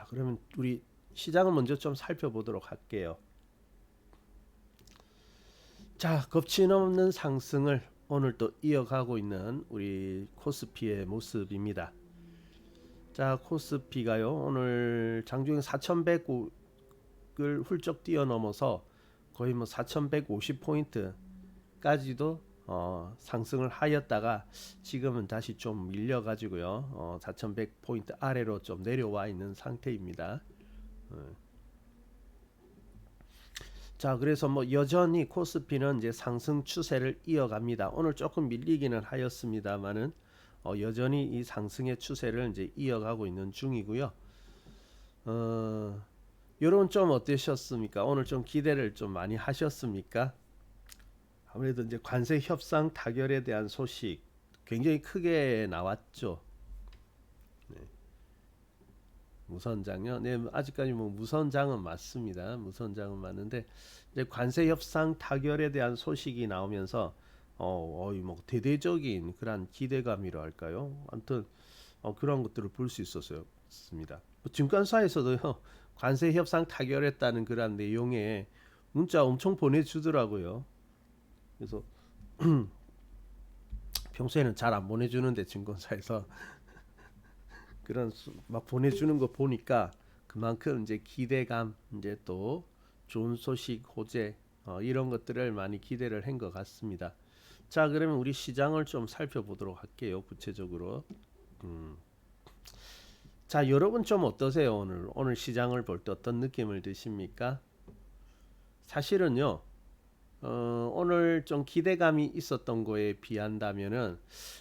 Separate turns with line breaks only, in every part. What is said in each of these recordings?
자, 그러면 우리 시장을 먼저 좀 살펴보도록 할게요. 자, 겁치넘는 상승을 오늘 또 이어가고 있는 우리 코스피의 모습입니다. 자, 코스피가요 오늘 장중에 4,100을 훌쩍 뛰어넘어서 거의 뭐 4,150포인트까지도 상승을 하였다가 지금은 다시 좀 밀려가지고요 4,100포인트 아래로 좀 내려와 있는 상태입니다. 자, 그래서 뭐 여전히 코스피는 이제 상승 추세를 이어갑니다. 오늘 조금 밀리기는 하였습니다만은 여전히 이 상승의 추세를 이제 이어가고 있는 중이고요. 여러분 좀 어떠셨습니까? 오늘 좀 기대를 좀 많이 하셨습니까? 아무래도 이제 관세 협상 타결에 대한 소식 굉장히 크게 나왔죠. 무선장요? 네, 아직까지 뭐 무선장은 맞습니다. 무선장은 맞는데 이제 관세 협상 타결에 대한 소식이 나오면서 뭐 대대적인 그런 기대감이라 할까요? 아무튼 그런 것들을 볼 수 있었습니다. 뭐 증권사에서도요 관세 협상 타결했다는 그런 내용의 문자 엄청 보내주더라고요. 그래서 평소에는 잘 안 보내주는데 증권사에서 그런 막 보내주는 거 보니까 그만큼 이제 기대감 이제 또 좋은 소식 호재 이런 것들을 많이 기대를 한 것 같습니다. 자, 그러면 우리 시장을 좀 살펴보도록 할게요. 구체적으로. 자, 여러분 좀 어떠세요? 오늘 시장을 볼 때 어떤 느낌을 드십니까? 사실은요. 오늘 좀 기대감이 있었던 거에 비한다면은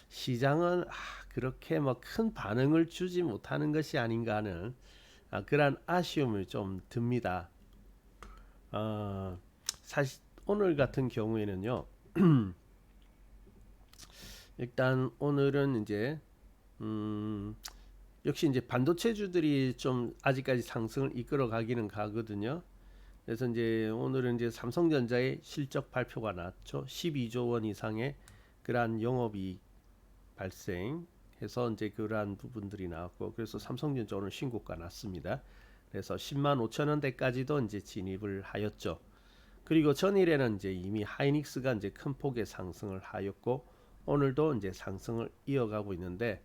시장은 그렇게 뭐 큰 반응을 주지 못하는 것이 아닌가 하는 그런 아쉬움을 좀 듭니다. 어, 사실 오늘 같은 경우에는요. 일단 오늘은 이제 음, 역시 이제 반도체주들이 좀 아직까지 상승을 이끌어 가기는 가거든요. 그래서 이제 오늘은 이제 삼성전자의 실적 발표가 났죠. 12조 원 이상의 그러한 영업이익 발생해서 이제 그러한 부분들이 나왔고, 그래서 삼성전자 오늘 신고가 났습니다. 그래서 10만 5천 원대까지도 이제 진입을 하였죠. 그리고 전일에는 이제 이미 하이닉스가 이제 큰 폭의 상승을 하였고, 오늘도 이제 상승을 이어가고 있는데,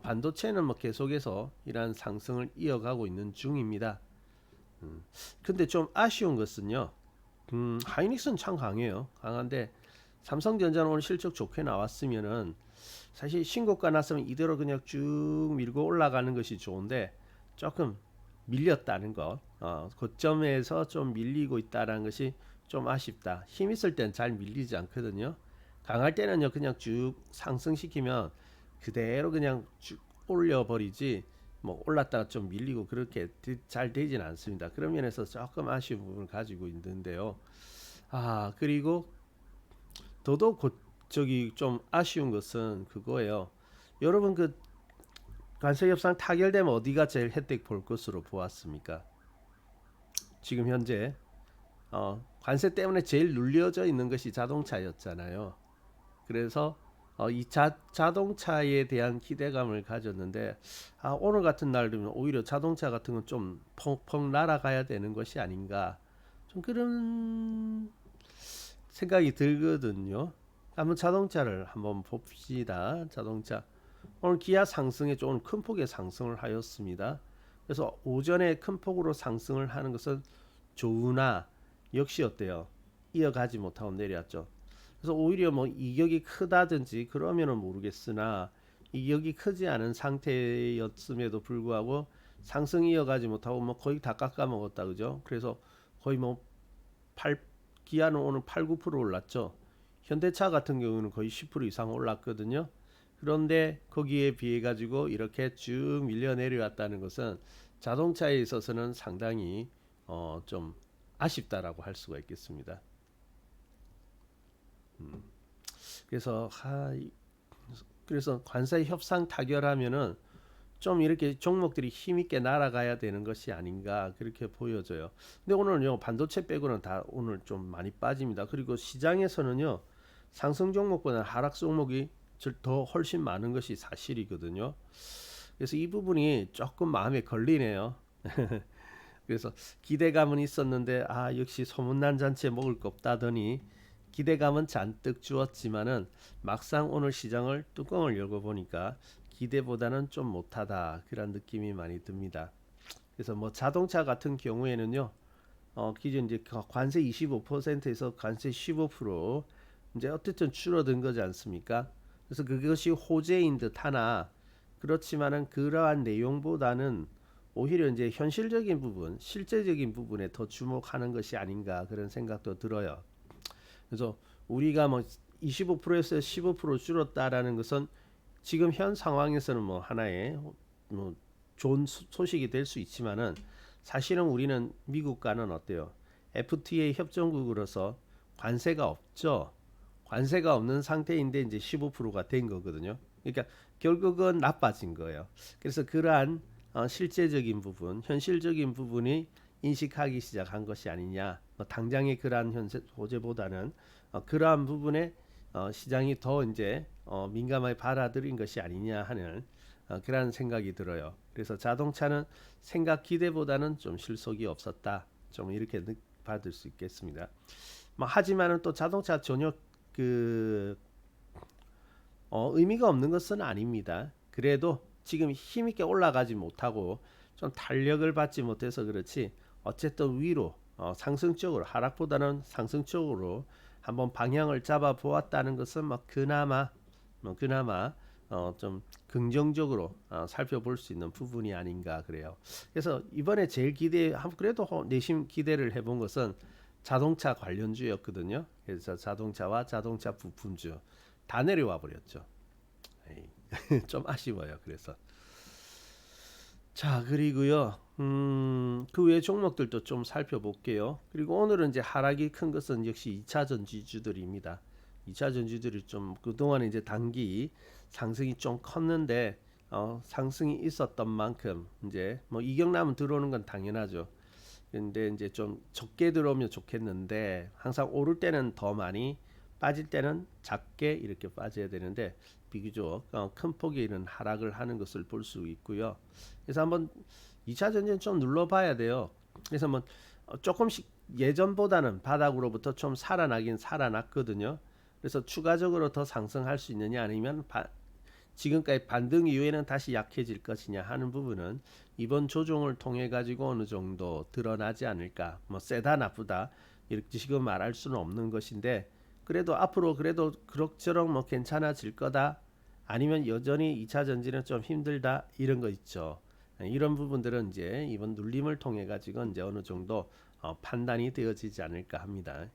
반도체는 뭐 계속해서 이러한 상승을 이어가고 있는 중입니다. 근데 좀 아쉬운 것은요. 하이닉스는 참 강해요. 강한데 삼성전자는 오늘 실적 좋게 나왔으면은 사실 신고가 났으면 이대로 그냥 쭉 밀고 올라가는 것이 좋은데 조금 밀렸다는 것. 고점에서 좀 밀리고 있다는 것이 좀 아쉽다. 힘 있을 땐 잘 밀리지 않거든요. 강할 때는요 그냥 쭉 상승시키면 그대로 그냥 쭉 올려버리지 뭐 올랐다가 좀 밀리고 그렇게 잘 되진 않습니다. 그런 면에서 조금 아쉬운 부분을 가지고 있는데요. 그리고 더더욱 저기 좀 아쉬운 것은 그거예요. 여러분 그 관세 협상 타결되면 어디가 제일 혜택 볼 것으로 보았습니까? 지금 현재 관세 때문에 제일 눌려져 있는 것이 자동차였잖아요. 그래서 이 자동차에 대한 기대감을 가졌는데 오늘 같은 날이면 오히려 자동차 같은 건 좀 펑펑 날아가야 되는 것이 아닌가 좀 그런 생각이 들거든요. 한번 자동차를 한번 봅시다. 자동차 오늘 기아 상승에 좀 큰 폭의 상승을 하였습니다. 그래서 오전에 큰 폭으로 상승을 하는 것은 좋으나 역시 어때요? 이어가지 못하고 내려왔죠. 그래서 오히려 뭐 이격이 크다든지 그러면은 모르겠으나 이격이 크지 않은 상태였음에도 불구하고 상승 이어가지 못하고 뭐 거의 다 깎아 먹었다 그죠? 그래서 거의 뭐 8, 기아는 오늘 8, 9% 올랐죠. 현대차 같은 경우는 거의 10% 이상 올랐거든요. 그런데 거기에 비해 가지고 이렇게 쭉 밀려 내려왔다는 것은 자동차에 있어서는 상당히 좀 아쉽다라고 할 수가 있겠습니다. 그래서 그래서 관세 협상 타결하면은 좀 이렇게 종목들이 힘있게 날아가야 되는 것이 아닌가 그렇게 보여져요. 근데 오늘은요 반도체 빼고는 다 오늘 좀 많이 빠집니다. 그리고 시장에서는요 상승 종목보다 하락 종목이 더 훨씬 많은 것이 사실이거든요. 그래서 이 부분이 조금 마음에 걸리네요. 그래서 기대감은 있었는데 역시 소문난 잔치에 먹을 거 없다더니 기대감은 잔뜩 주었지만은 막상 오늘 시장을 뚜껑을 열고 보니까 기대보다는 좀 못하다 그런 느낌이 많이 듭니다. 그래서 뭐 자동차 같은 경우에는요, 기존 이제 관세 25%에서 관세 15% 이제 어쨌든 줄어든 거지 않습니까? 그래서 그것이 호재인 듯 하나 그렇지만은 그러한 내용보다는 오히려 이제 현실적인 부분, 실제적인 부분에 더 주목하는 것이 아닌가 그런 생각도 들어요. 그래서 우리가 뭐 25%에서 15% 줄었다라는 것은 지금 현 상황에서는 뭐 하나의 뭐 좋은 소식이 될 수 있지만은 사실은 우리는 미국과는 어때요? FTA 협정국으로서 관세가 없죠. 관세가 없는 상태인데 이제 15%가 된 거거든요. 그러니까 결국은 나빠진 거예요. 그래서 그러한 실제적인 부분, 현실적인 부분이 인식하기 시작한 것이 아니냐. 뭐 당장의 그러한 현재 호재보다는 그러한 부분에 시장이 더 이제 민감하게 받아들인 것이 아니냐 하는 그런 생각이 들어요. 그래서 자동차는 생각 기대보다는 좀 실속이 없었다. 좀 이렇게 받을 수 있겠습니다. 뭐 하지만은 또 자동차 전혀 그 의미가 없는 것은 아닙니다. 그래도 지금 힘있게 올라가지 못하고 좀 탄력을 받지 못해서 그렇지 어쨌든 위로 상승적으로 하락보다는 상승적으로 한번 방향을 잡아 보았다는 것은 그나마 좀 긍정적으로 살펴볼 수 있는 부분이 아닌가 그래요. 그래서 이번에 제일 그래도 내심 기대를 해본 것은 자동차 관련주였거든요. 그래서 자동차와 자동차 부품주 다 내려와 버렸죠. 좀 아쉬워요. 그래서 자 그리고요. 그 외 종목들도 좀 살펴볼게요. 그리고 오늘은 이제 하락이 큰 것은 역시 2차 전지주들입니다. 2차 전지들이 좀 그동안 이제 단기 상승이 좀 컸는데 상승이 있었던 만큼 이제 뭐 이격라면 들어오는 건 당연하죠. 근데 이제 좀 적게 들어오면 좋겠는데 항상 오를 때는 더 많이 빠질 때는 작게 이렇게 빠져야 되는데 비교적 큰 폭의 이런 하락을 하는 것을 볼 수 있고요. 그래서 한번 2차 전지는 좀 눌러봐야 돼요. 그래서 뭐 조금씩 예전보다는 바닥으로부터 좀 살아나긴 살아났거든요. 그래서 추가적으로 더 상승할 수 있느냐 아니면 지금까지 반등 이후에는 다시 약해질 것이냐 하는 부분은 이번 조정을 통해 가지고 어느 정도 드러나지 않을까. 뭐 세다 나쁘다 이렇게 지금 말할 수는 없는 것인데 그래도 앞으로 그래도 그럭저럭 뭐 괜찮아질 거다. 아니면 여전히 2차 전지는 좀 힘들다 이런 거 있죠. 이런 부분들은 이제 이번 눌림을 통해 가지고 이제 어느 정도 판단이 되어지지 않을까 합니다.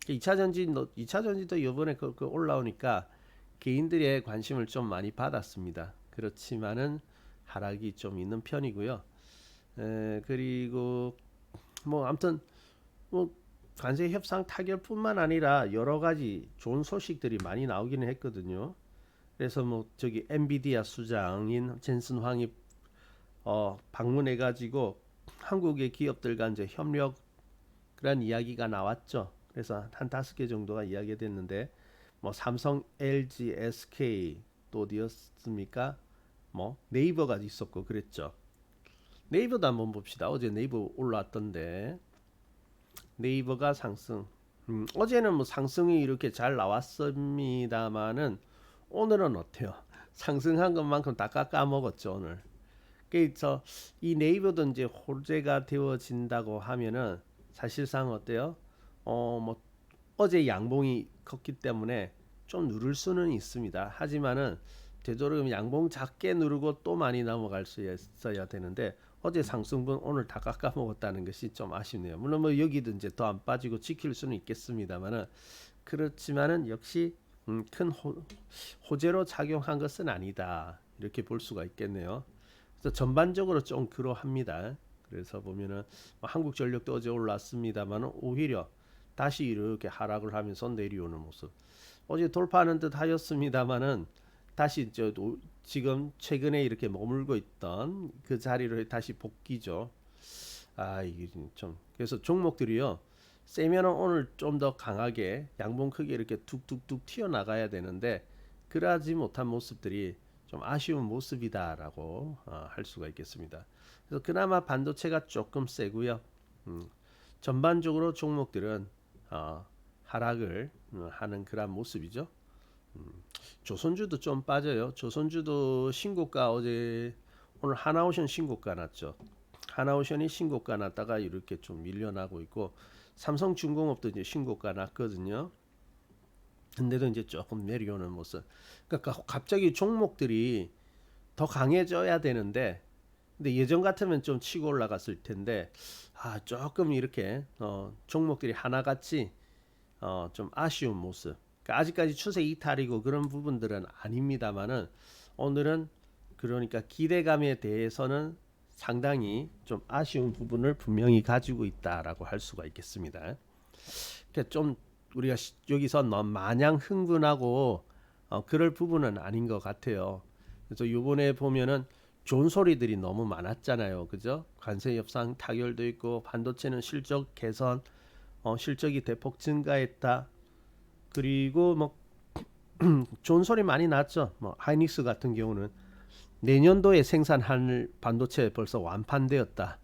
2차 전지도 이번에 그 올라오니까 개인들의 관심을 좀 많이 받았습니다. 그렇지만은 하락이 좀 있는 편이고요. 그리고 뭐 아무튼 뭐 관세 협상 타결뿐만 아니라 여러 가지 좋은 소식들이 많이 나오기는 했거든요. 그래서 뭐 저기 엔비디아 수장인 젠슨 황이 방문해 가지고 한국의 기업들과 이제 협력 그런 이야기가 나왔죠. 그래서 한 5개 정도가 이야기됐는데 뭐 삼성, LG, SK 또 어디였습니까? 뭐 네이버가 있었고 그랬죠. 네이버도 한번 봅시다. 어제 네이버 올라왔던데 네이버가 상승. 어제는 뭐 상승이 이렇게 잘 나왔습니다만은 오늘은 어때요? 상승한 것만큼 다 깎아먹었죠 오늘. 그래서 이 네이버도 이제 호재가 되어진다고 하면은 사실상 어때요? 뭐 어제 양봉이 컸기 때문에 좀 누를 수는 있습니다. 하지만은 되도록이면 양봉 작게 누르고 또 많이 넘어갈 수 있어야 되는데 어제 상승분 오늘 다 깎아 먹었다는 것이 좀 아쉽네요. 물론 뭐 여기도 이제 더 안 빠지고 지킬 수는 있겠습니다만은 그렇지만은 역시 큰 호재로 작용한 것은 아니다. 이렇게 볼 수가 있겠네요. 그래서 전반적으로 좀 그러합니다. 그래서 보면은 한국전력도 어제 올랐습니다만 오히려 다시 이렇게 하락을 하면서 내려오는 모습. 어제 돌파하는 듯 하였습니다만은 다시 지금 최근에 이렇게 머물고 있던 그 자리로 다시 복귀죠. 이게 좀 그래서 종목들이요. 세면은 오늘 좀 더 강하게 양봉 크게 이렇게 툭툭툭 튀어나가야 되는데 그러지 못한 모습들이 좀 아쉬운 모습이다라고 할 수가 있겠습니다. 그래서 그나마 반도체가 조금 세고요. 전반적으로 종목들은 하락을 하는 그런 모습이죠. 조선주도 좀 빠져요. 조선주도 신고가 어제 오늘 하나오션 신고가 났죠. 하나오션이 신고가 났다가 이렇게 좀 밀려나고 있고 삼성중공업도 이제 신고가 났거든요. 근데도 이제 조금 내려오는 모습. 그러니까 갑자기 종목들이 더 강해져야 되는데 근데 예전 같으면 좀 치고 올라갔을 텐데 조금 이렇게 종목들이 하나같이 좀 아쉬운 모습. 그러니까 아직까지 추세 이탈이고 그런 부분들은 아닙니다만은 오늘은 그러니까 기대감에 대해서는 상당히 좀 아쉬운 부분을 분명히 가지고 있다라고 할 수가 있겠습니다. 그러니까 좀 우리가 여기서 너무 마냥 흥분하고 그럴 부분은 아닌 것 같아요. 그래서 요번에 보면은 좋은 소리들이 너무 많았잖아요. 그죠? 관세 협상 타결도 있고 반도체는 실적 개선, 실적이 대폭 증가했다. 그리고 뭐 좋은 소리 많이 났죠. 뭐 하이닉스 같은 경우는 내년도에 생산할 반도체 벌써 완판되었다.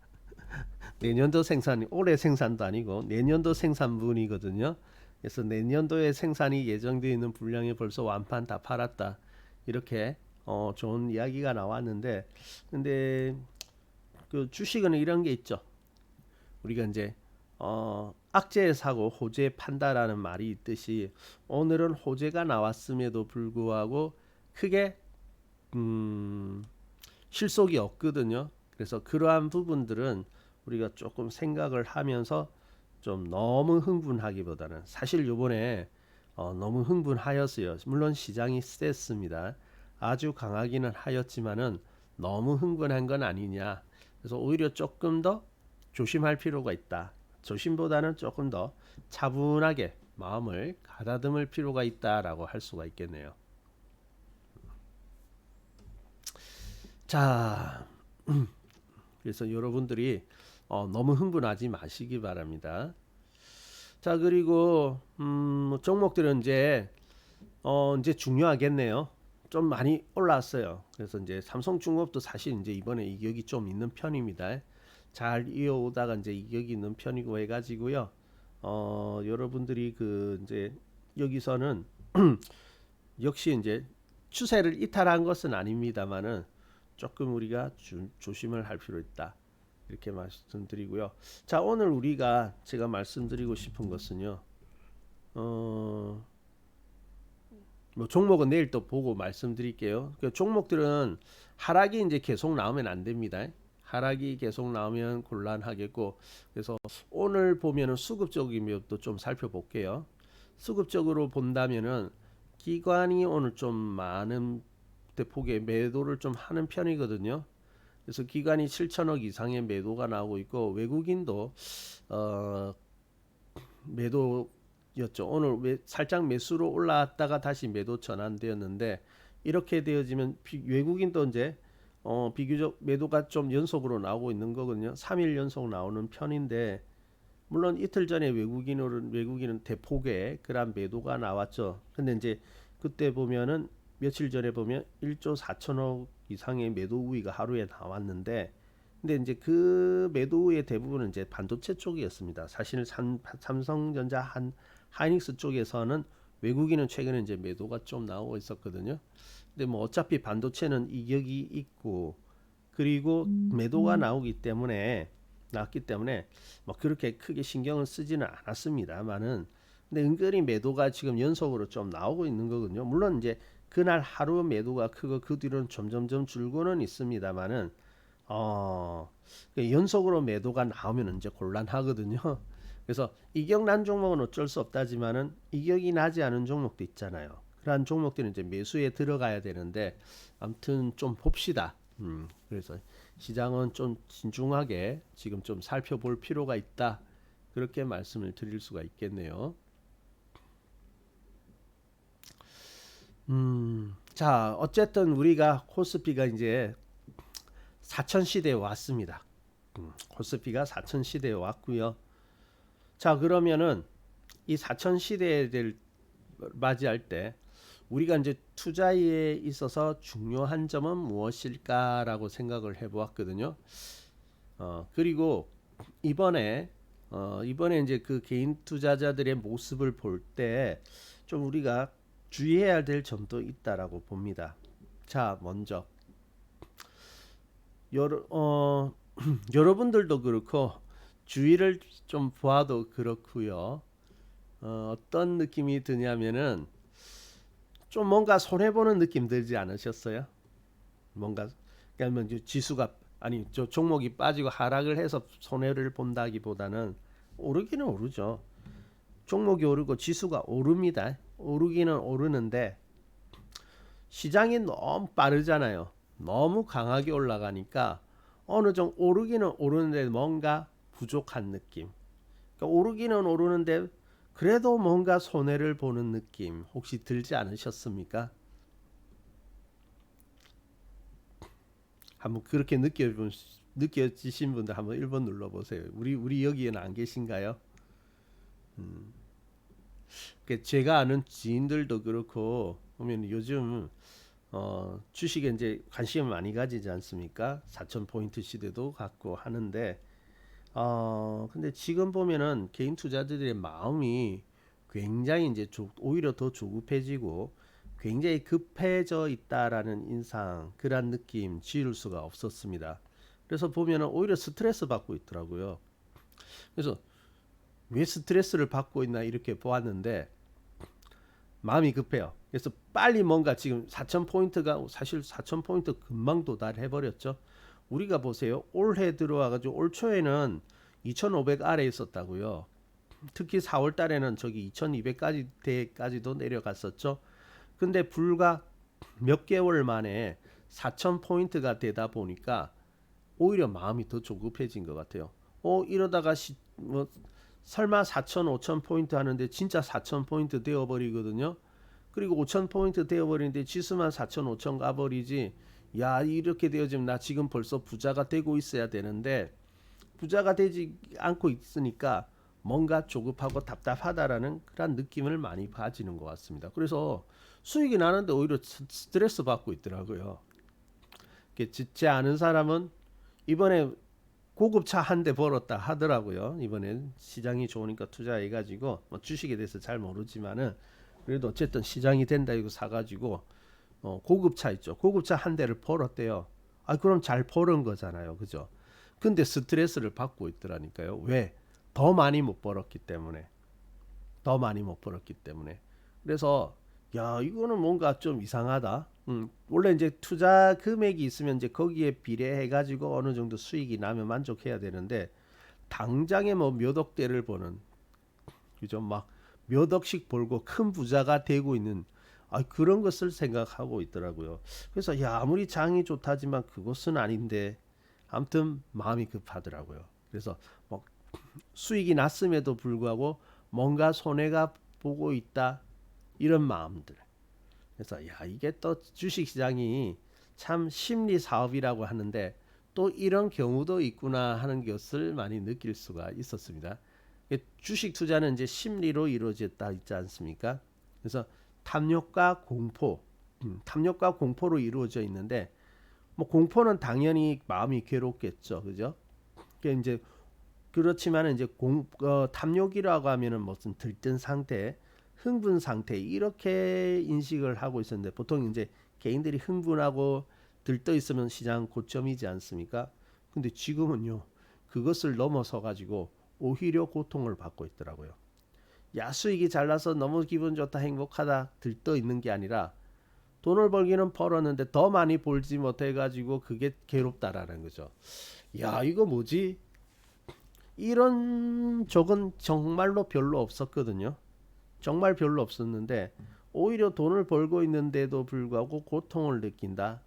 내년도 생산이 올해 생산도 아니고 내년도 생산분이거든요. 그래서 내년도에 생산이 예정되어 있는 분량이 벌써 완판 다 팔았다. 이렇게 좋은 이야기가 나왔는데 근데 그 주식은 이런 게 있죠. 우리가 이제 악재의 사고 호재 판다라는 말이 있듯이 오늘은 호재가 나왔음에도 불구하고 크게 실속이 없거든요. 그래서 그러한 부분들은 우리가 조금 생각을 하면서 좀 너무 흥분하기보다는 사실 요번에 너무 흥분하였어요. 물론 시장이 셌습니다. 아주 강하기는 하였지만은 너무 흥분한 건 아니냐. 그래서 오히려 조금 더 조심할 필요가 있다. 조심보다는 조금 더 차분하게 마음을 가다듬을 필요가 있다라고 할 수가 있겠네요. 자, 그래서 여러분들이 너무 흥분하지 마시기 바랍니다. 자, 그리고 종목들은 이제 중요하겠네요. 좀 많이 올라왔어요. 그래서 이제 삼성중공업도 사실 이제 이번에 이격이 좀 있는 편입니다. 잘 이어오다가 이제 이격이 있는 편이고 해가지고요. 여러분들이 그 이제 여기서는 역시 이제 추세를 이탈한 것은 아닙니다만은 조금 우리가 조심을 할 필요 있다. 이렇게 말씀드리고요. 자, 오늘 우리가 제가 말씀드리고 싶은 것은요. 뭐 종목은 내일 또 보고 말씀드릴게요. 그 종목들은 하락이 이제 계속 나오면 안 됩니다. 하락이 계속 나오면 곤란하겠고 그래서 오늘 보면은 수급적인 면도 좀 살펴볼게요. 수급적으로 본다면은 기관이 오늘 좀 많은 대폭의 매도를 좀 하는 편이거든요. 그래서 기관이 7천억 이상의 매도가 나오고 있고 외국인도 매도였죠. 오늘 살짝 매수로 올라왔다가 다시 매도 전환되었는데 이렇게 되어지면 외국인도 이제 비교적 매도가 좀 연속으로 나오고 있는 거거든요. 3일 연속 나오는 편인데 물론 이틀 전에 외국인은 대폭의 그런 매도가 나왔죠. 근데 이제 그때 보면은 며칠 전에 보면 1조 4천억 이상의 매도 우위가 하루에 나왔는데 근데 이제 그 매도 우위의 대부분은 이제 반도체 쪽이었습니다. 사실 삼성전자 하이닉스 쪽에서는 외국인은 최근에 이제 매도가 좀 나오고 있었거든요. 근데 뭐 어차피 반도체는 이격이 있고 그리고 매도가 나왔기 때문에 뭐 그렇게 크게 신경을 쓰지는 않았습니다만은 근데 은근히 매도가 지금 연속으로 좀 나오고 있는 거거든요. 물론 이제 그날 하루 매도가 크고 그 뒤로는 점점점 줄고는 있습니다만은 연속으로 매도가 나오면 이제 곤란하거든요. 그래서 이격 난 종목은 어쩔 수 없다지만은 이격이 나지 않은 종목도 있잖아요. 그러한 종목들은 이제 매수에 들어가야 되는데 아무튼 좀 봅시다. 그래서 시장은 좀 신중하게 지금 좀 살펴볼 필요가 있다. 그렇게 말씀을 드릴 수가 있겠네요. 자, 어쨌든 우리가 코스피가 이제 4천 시대에 왔습니다. 코스피가 4천 시대에 왔고요. 자, 그러면은 이 4천 시대를 맞이할 때 우리가 이제 투자에 있어서 중요한 점은 무엇일까라고 생각을 해보았거든요. 그리고 이번에 이번에 이제 그 개인 투자자들의 모습을 볼 때 좀 우리가 주의해야 될 점도 있다라고 봅니다. 자, 먼저 여러 여러분들도 그렇고 주위를 좀 보아도 그렇고요. 어떤 느낌이 드냐면은 좀 뭔가 손해 보는 느낌 들지 않으셨어요? 뭔가 그러니까 뭐 지수가 아니 저 종목이 빠지고 하락을 해서 손해를 본다기보다는 오르기는 오르죠. 종목이 오르고 지수가 오릅니다. 오르기는 오르는데 시장이 너무 빠르잖아요. 너무 강하게 올라가니까 어느 정도 오르기는 오르는데 뭔가 부족한 느낌. 그러니까 오르기는 오르는데 그래도 뭔가 손해를 보는 느낌 혹시 들지 않으셨습니까? 한번 그렇게 느껴지신 분들 한번 1번 눌러보세요. 우리 여기에는 안 계신가요? 제가 아는 지인들도 그렇고 보면 요즘 주식에 이제 관심을 많이 가지지 않습니까? 4천 포인트 시대도 갖고 하는데 근데 지금 보면은 개인 투자자들의 마음이 굉장히 이제 오히려 더 조급해지고 굉장히 급해져 있다라는 인상, 그런 느낌 지울 수가 없었습니다. 그래서 보면은 오히려 스트레스 받고 있더라고요. 그래서 왜 스트레스를 받고 있나 이렇게 보았는데 마음이 급해요. 그래서 빨리 뭔가 지금 4천 포인트가 사실 4천 포인트 금방 도달해 버렸죠. 우리가 보세요. 올해 들어와 가지고 올 초에는 2,500 아래 있었다고요. 특히 4월 달에는 저기 2,200까지도 내려갔었죠. 근데 불과 몇 개월 만에 4천 포인트가 되다 보니까 오히려 마음이 더 조급해진 것 같아요. 이러다가 뭐 설마 4천, 5천 포인트 하는데 진짜 4천 포인트 되어버리거든요. 그리고 5천 포인트 되어버리는데 지수만 4천, 5천 가버리지. 야, 이렇게 되어지면 나 지금 벌써 부자가 되고 있어야 되는데 부자가 되지 않고 있으니까 뭔가 조급하고 답답하다라는 그런 느낌을 많이 가지는 것 같습니다. 그래서 수익이 나는데 오히려 스트레스 받고 있더라고요. 제 아는 사람은 이번에 고급차 한 대 벌었다 하더라고요. 이번엔 시장이 좋으니까 투자해가지고 뭐 주식에 대해서 잘 모르지만은 그래도 어쨌든 시장이 된다 이거 사가지고 고급차 있죠. 고급차 한 대를 벌었대요. 그럼 잘 벌은 거잖아요, 그죠? 근데 스트레스를 받고 있더라니까요. 왜? 더 많이 못 벌었기 때문에. 더 많이 못 벌었기 때문에. 그래서 야, 이거는 뭔가 좀 이상하다. 원래 이제 투자 금액이 있으면 이제 거기에 비례해 가지고 어느 정도 수익이 나면 만족해야 되는데 당장에 뭐 몇 억대를 버는 그죠? 막 몇 억씩 벌고 큰 부자가 되고 있는 그런 것을 생각하고 있더라고요. 그래서 야, 아무리 장이 좋다지만 그것은 아닌데 아무튼 마음이 급하더라고요. 그래서 뭐 수익이 났음에도 불구하고 뭔가 손해가 보고 있다 이런 마음들. 그래서 야, 이게 또 주식 시장이 참 심리 사업이라고 하는데 또 이런 경우도 있구나 하는 것을 많이 느낄 수가 있었습니다. 주식 투자는 이제 심리로 이루어졌다 있지 않습니까? 그래서 탐욕과 공포, 탐욕과 공포로 이루어져 있는데 뭐 공포는 당연히 마음이 괴롭겠죠, 그죠? 그게 이제 그렇지만 이제 탐욕이라고 하면은 무슨 들뜬 상태, 흥분 상태 이렇게 인식을 하고 있었는데 보통 이제 개인들이 흥분하고 들떠 있으면 시장 고점이지 않습니까? 근데 지금은요 그것을 넘어서 가지고 오히려 고통을 받고 있더라고요. 야수익이 잘 나서 너무 기분 좋다 행복하다 들떠 있는 게 아니라 돈을 벌기는 벌었는데 더 많이 벌지 못해 가지고 그게 괴롭다라는 거죠. 야, 이거 뭐지? 이런 적은 정말로 별로 없었거든요. 정말 별로 없었는데 오히려 돈을 벌고 있는데도 불구하고 고통을 느낀다.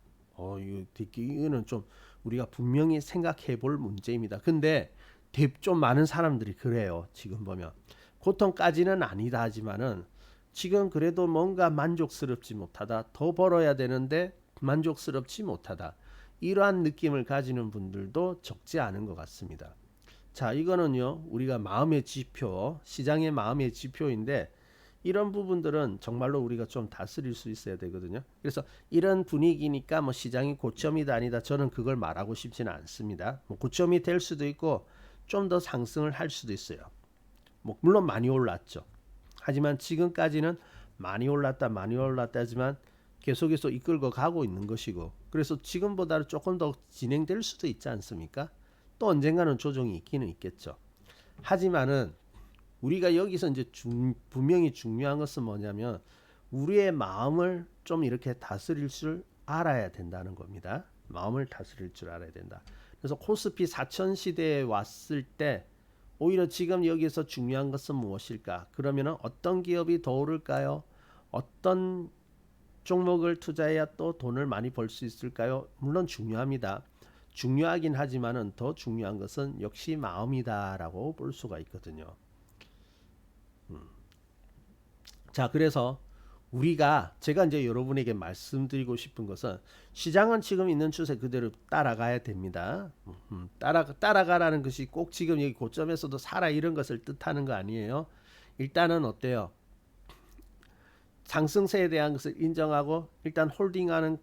이거는 좀 우리가 분명히 생각해 볼 문제입니다. 근데 좀 많은 사람들이 그래요. 지금 보면 고통까지는 아니다 하지만은 지금 그래도 뭔가 만족스럽지 못하다. 더 벌어야 되는데 만족스럽지 못하다. 이러한 느낌을 가지는 분들도 적지 않은 것 같습니다. 자, 이거는요, 우리가 마음의 지표, 시장의 마음의 지표인데, 이런 부분들은 정말로 우리가 좀 다스릴 수 있어야 되거든요. 그래서 이런 분위기니까 뭐 시장이 고점이다 아니다 저는 그걸 말하고 싶지는 않습니다. 뭐 고점이 될 수도 있고 좀 더 상승을 할 수도 있어요. 뭐 물론 많이 올랐죠. 하지만 지금까지는 많이 올랐다 하지만 계속해서 이끌고 가고 있는 것이고 그래서 지금보다는 조금 더 진행될 수도 있지 않습니까? 또 언젠가는 조정이 있기는 있겠죠. 하지만은 우리가 여기서 이제 분명히 중요한 것은 뭐냐면 우리의 마음을 좀 이렇게 다스릴 줄 알아야 된다는 겁니다. 마음을 다스릴 줄 알아야 된다. 그래서 코스피 4천 시대에 왔을 때 오히려 지금 여기서 중요한 것은 무엇일까? 그러면은 어떤 기업이 더 오를까요? 어떤 종목을 투자해야 또 돈을 많이 벌 수 있을까요? 물론 중요합니다. 중요하긴 하지만은 더 중요한 것은 역시 마음이다라고 볼 수가 있거든요. 자, 그래서 우리가 제가 이제 여러분에게 말씀드리고 싶은 것은 시장은 지금 있는 추세 그대로 따라가야 됩니다. 따라가라는 것이 꼭 지금 여기 고점에서도 살아 이런 것을 뜻하는 거 아니에요. 일단은 어때요? 상승세에 대한 것을 인정하고 일단 홀딩하는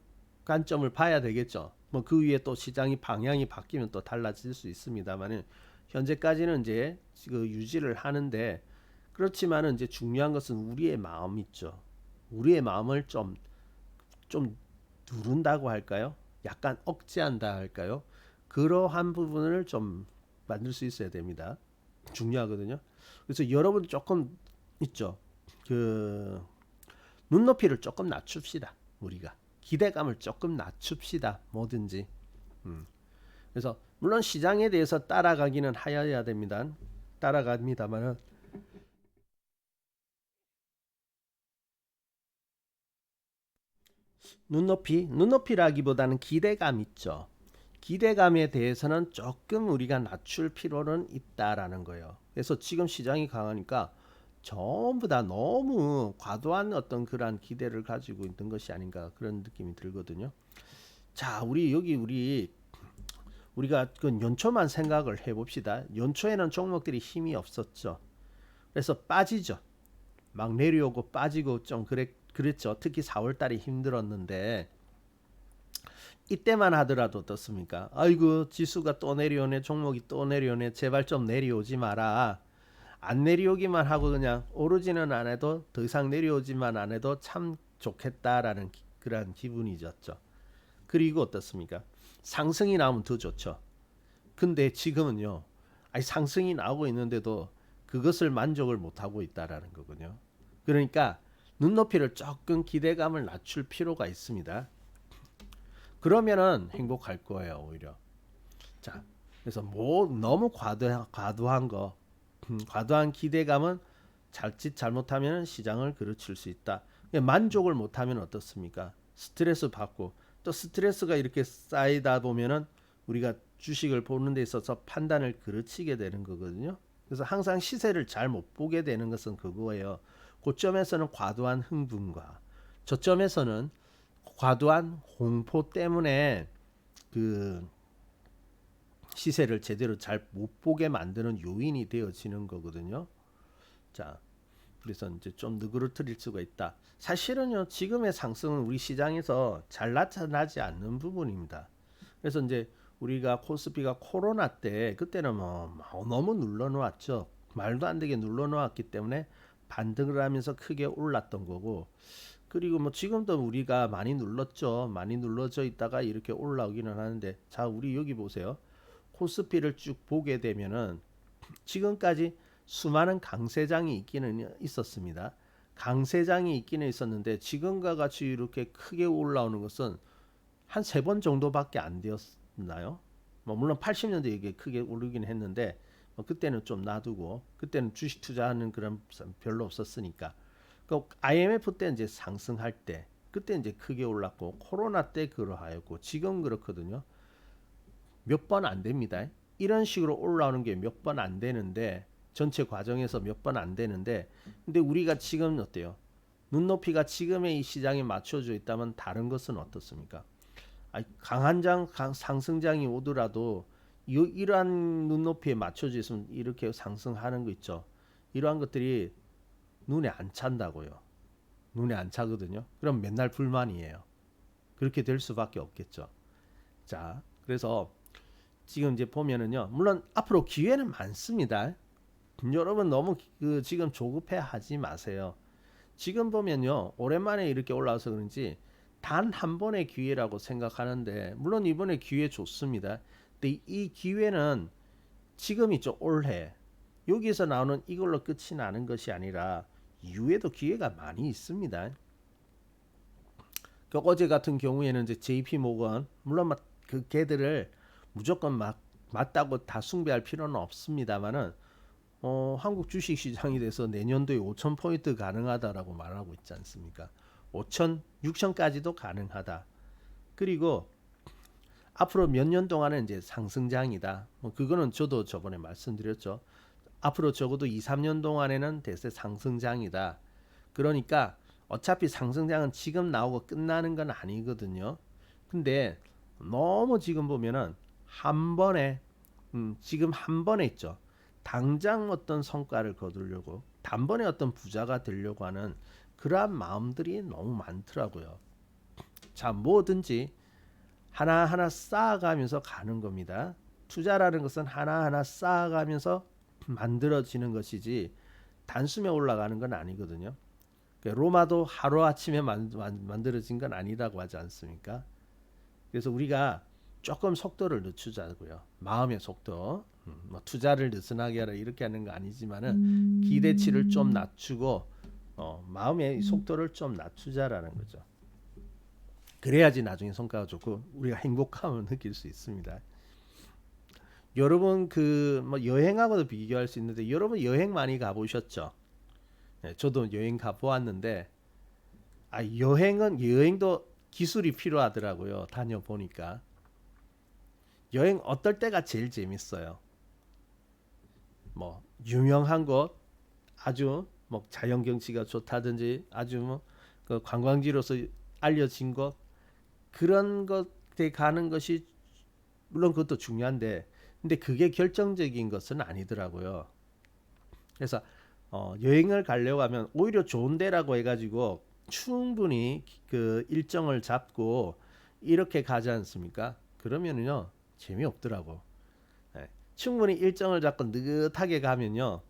관점을 봐야 되겠죠. 뭐 그 위에 또 시장이 방향이 바뀌면 또 달라질 수 있습니다만은 현재까지는 이제 그 유지를 하는데 그렇지만은 이제 중요한 것은 우리의 마음 있죠. 우리의 마음을 좀 누른다고 할까요? 약간 억제한다 할까요? 그러한 부분을 좀 만들 수 있어야 됩니다. 중요하거든요. 그래서 여러분 조금 있죠. 그 눈높이를 조금 낮춥시다. 우리가 기대감을 조금 낮춥시다. 뭐든지. 그래서 물론 시장에 대해서 따라가기는 하여야 됩니다. 따라갑니다만은 눈높이라기보다는 기대감 있죠. 기대감에 대해서는 조금 우리가 낮출 필요는 있다라는 거예요. 그래서 지금 시장이 강하니까 전부 다 너무 과도한 어떤 그러한 기대를 가지고 있는 것이 아닌가 그런 느낌이 들거든요. 자, 우리가 그 연초만 생각을 해봅시다. 연초에는 종목들이 힘이 없었죠. 그래서 빠지죠. 막 내려오고 빠지고 좀 그랬죠. 특히 4월 달이 힘들었는데 이때만 하더라도 어떻습니까? 아이고 지수가 또 내려오네 종목이 또 내려오네 제발 좀 내려오지 마라. 안 내려오기만 하고 그냥 오르지는 안 해도 더 이상 내려오지만 안 해도 참 좋겠다라는 그런 기분이었죠. 그리고 어떻습니까? 상승이 나오면 더 좋죠. 근데 지금은요. 아니 상승이 나오고 있는데도 그것을 만족을 못 하고 있다라는 거군요. 그러니까 눈높이를 조금 기대감을 낮출 필요가 있습니다. 그러면은 행복할 거예요, 오히려. 자, 그래서 뭐 너무 과도한 거, 과도한 기대감은 자칫 잘못하면 시장을 그르칠 수 있다. 만족을 못하면 어떻습니까? 스트레스 받고 또 스트레스가 이렇게 쌓이다 보면은 우리가 주식을 보는 데 있어서 판단을 그르치게 되는 거거든요. 그래서 항상 시세를 잘 못 보게 되는 것은 그거예요. 고점에서는 과도한 흥분과 저점에서는 과도한 공포 때문에 그 시세를 제대로 잘 못 보게 만드는 요인이 되어지는 거거든요. 자, 그래서 이제 좀 누그러뜨릴 수가 있다. 사실은요, 지금의 상승은 우리 시장에서 잘 나타나지 않는 부분입니다. 그래서 이제 우리가 코스피가 코로나 때 그때는 뭐 너무 눌러놓았죠. 말도 안 되게 눌러놓았기 때문에 반등을 하면서 크게 올랐던 거고 그리고 뭐 지금도 우리가 많이 눌렀죠. 많이 눌러져 있다가 이렇게 올라오기는 하는데 자 우리 여기 보세요. 코스피를 쭉 보게 되면은 지금까지 수많은 강세장이 있기는 있었습니다. 강세장이 있기는 있었는데 지금과 같이 이렇게 크게 올라오는 것은 한 세 번 정도밖에 안 되었나요? 뭐 물론 80년대 이게 크게 오르긴 했는데 뭐 그때는 좀 놔두고 그때는 주식 투자하는 그런 별로 없었으니까 그 IMF 때 이제 상승할 때 그때 이제 크게 올랐고 코로나 때 그러하였고 지금 그렇거든요. 몇 번 안 됩니다. 이런 식으로 올라오는 게 몇 번 안 되는데 전체 과정에서 몇 번 안 되는데 근데 우리가 지금 어때요? 눈높이가 지금의 이 시장에 맞춰져 있다면 다른 것은 어떻습니까? 강한 상승장이 오더라도 이러한 눈높이에 맞춰져 있으면 이렇게 상승하는 거 있죠. 이러한 것들이 눈에 안 찬다고요. 눈에 안 차거든요. 그럼 맨날 불만이에요. 그렇게 될 수밖에 없겠죠. 자, 그래서 지금 이제 보면은요. 물론 앞으로 기회는 많습니다. 여러분 너무 지금 조급해 하지 마세요. 지금 보면요. 오랜만에 이렇게 올라와서 그런지 단 한 번의 기회라고 생각하는데 물론 이번에 기회 좋습니다. 근데 이 기회는 지금이죠. 올해. 여기서 나오는 이걸로 끝이 나는 것이 아니라 이후에도 기회가 많이 있습니다. 그 어제 같은 경우에는 이제 JP 모건 물론 그 걔들을 무조건 막 맞다고 다 숭배할 필요는 없습니다만은 한국 주식 시장이 돼서 내년도에 5천 포인트 가능하다라고 말하고 있지 않습니까? 5천, 6천까지도 가능하다. 그리고 앞으로 몇 년 동안은 이제 상승장이다. 뭐 그거는 저도 저번에 말씀드렸죠. 앞으로 적어도 2, 3년 동안에는 대세 상승장이다. 그러니까 어차피 상승장은 지금 나오고 끝나는 건 아니거든요. 근데 너무 지금 보면은 한 번에 지금 한 번에 있죠. 당장 어떤 성과를 거두려고 단번에 어떤 부자가 되려고 하는 그러한 마음들이 너무 많더라고요. 자, 뭐든지 하나하나 쌓아가면서 가는 겁니다. 투자라는 것은 하나하나 쌓아가면서 만들어지는 것이지 단숨에 올라가는 건 아니거든요. 로마도 하루아침에 만들어진 건 아니라고 하지 않습니까? 그래서 우리가 조금 속도를 늦추자고요. 마음의 속도. 뭐 투자를 느슨하게 하라 이렇게 하는 거 아니지만은 기대치를 좀 낮추고 마음의 속도를 좀 낮추자라는 거죠. 그래야지 나중에 성과가 좋고 우리가 행복함을 느낄 수 있습니다. 여러분 뭐 여행하고도 비교할 수 있는데 여러분 여행 많이 가보셨죠? 네, 저도 여행 가보았는데 여행도 기술이 필요하더라고요. 다녀보니까 여행 어떨 때가 제일 재밌어요. 뭐 유명한 곳 아주 뭐 자연 경치가 좋다든지 아주 뭐그 관광지로서 알려진 곳 그런 곳에 가는 것이 물론 그것도 중요한데 근데 그게 결정적인 것은 아니더라고요. 그래서 여행을 가려고 하면 오히려 좋은 데라고 해가지고 충분히 그 일정을 잡고 이렇게 가지 않습니까? 그러면은요 재미없더라고. 네. 충분히 일정을 잡고 느긋하게 가면요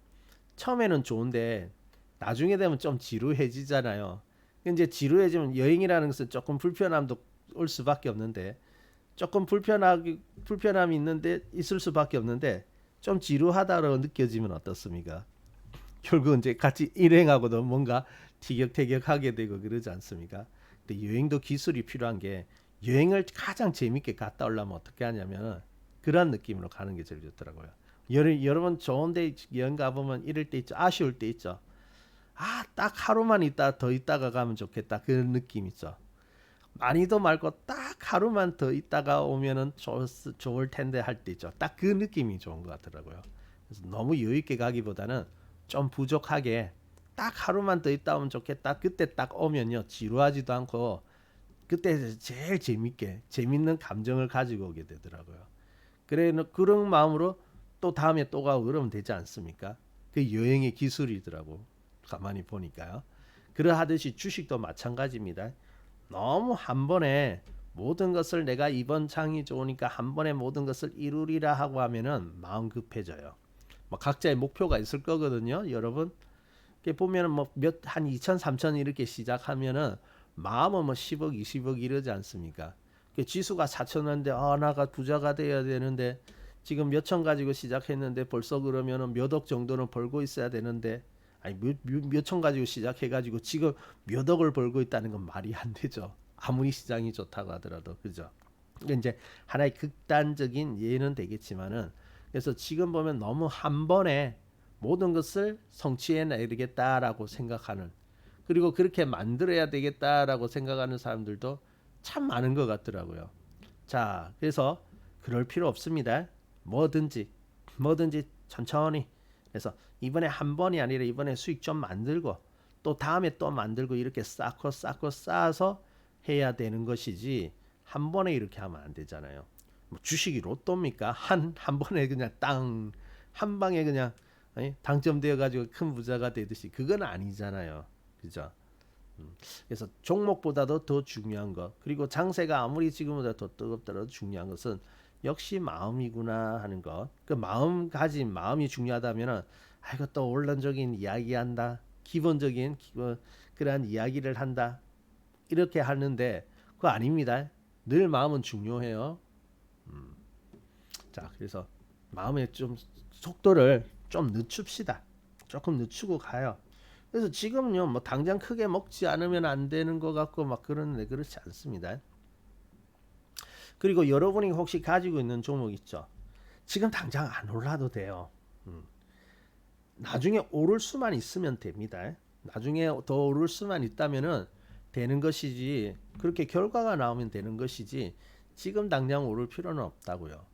처음에는 좋은데 나중에 되면 좀 지루해지잖아요. 이제 지루해지면 여행이라는 것은 조금 불편함도 올 수밖에 없는데 조금 불편함이 있는데 있을 수밖에 없는데 좀 지루하다고 느껴지면 어떻습니까? 결국 이제 같이 일행하고도 뭔가 티격태격하게 되고 그러지 않습니까? 근데 여행도 기술이 필요한 게 여행을 가장 재밌게 갔다 오려면 어떻게 하냐면 그런 느낌으로 가는 게 제일 좋더라고요. 여러분 좋은데 여행 가보면 이럴 때 있죠. 아쉬울 때 있죠. 딱 하루만 있다 더 있다가 가면 좋겠다. 그런 느낌 있죠. 많이도 말고 딱 하루만 더 있다가 오면은 좋을 텐데 할 때 있죠. 딱 그 느낌이 좋은 것 같더라고요. 그래서 너무 여유 있게 가기보다는 좀 부족하게 딱 하루만 더 있다 오면 좋겠다. 그때 딱 오면요 지루하지도 않고 그때 제일 재밌는 감정을 가지고 오게 되더라고요. 그래 그런 마음으로 또 다음에 또 가고 그러면 되지 않습니까? 그 여행의 기술이더라고. 가만히 보니까요. 그러하듯이 주식도 마찬가지입니다. 너무 한 번에 모든 것을 내가 이번 장이 좋으니까 한 번에 모든 것을 이루리라 하고 하면은 마음 급해져요. 뭐 각자의 목표가 있을 거거든요, 여러분. 이렇게 보면은 뭐 한 2천, 3천 이렇게 시작하면은 마음은 뭐 10억, 20억 이러지 않습니까? 지수가 4천인데 나가 부자가 돼야 되는데 지금 몇 천 가지고 시작했는데 벌써 그러면은 몇 억 정도는 벌고 있어야 되는데 아니 몇 천 가지고 시작해가지고 지금 몇 억을 벌고 있다는 건 말이 안 되죠. 아무리 시장이 좋다고 하더라도 그죠. 그러니까 이제 하나의 극단적인 예는 되겠지만은 그래서 지금 보면 너무 한 번에 모든 것을 성취해내야겠다라고 생각하는 그리고 그렇게 만들어야 되겠다라고 생각하는 사람들도 참 많은 것 같더라고요. 자, 그래서 그럴 필요 없습니다. 뭐든지 천천히. 그래서 이번에 한 번이 아니라 이번에 수익 좀 만들고 또 다음에 또 만들고 이렇게 쌓고 쌓아서 해야 되는 것이지 한 번에 이렇게 하면 안 되잖아요. 뭐 주식이 로또입니까? 한 번에 그냥 땅 한 방에 그냥 아니? 당첨되어 가지고 큰 부자가 되듯이 그건 아니잖아요. 그죠? 그래서 종목보다도 더 중요한 것, 그리고 장세가 아무리 지금보다 더 뜨겁더라도 중요한 것은 역시 마음이구나 하는 것. 그 마음가짐, 마음이 중요하다면은 이것도 원론적인 이야기한다, 기본적인 그러한 이야기를 한다 이렇게 하는데 그거 아닙니다. 늘 마음은 중요해요. 자, 그래서 마음의 좀 속도를 좀 늦춥시다. 조금 늦추고 가요. 그래서 지금요, 뭐 당장 크게 먹지 않으면 안 되는 것 같고 막 그러는데 그렇지 않습니다. 그리고 여러분이 혹시 가지고 있는 종목 있죠? 지금 당장 안 올라도 돼요. 나중에 오를 수만 있으면 됩니다. 나중에 더 오를 수만 있다면은 되는 것이지, 그렇게 결과가 나오면 되는 것이지 지금 당장 오를 필요는 없다고요.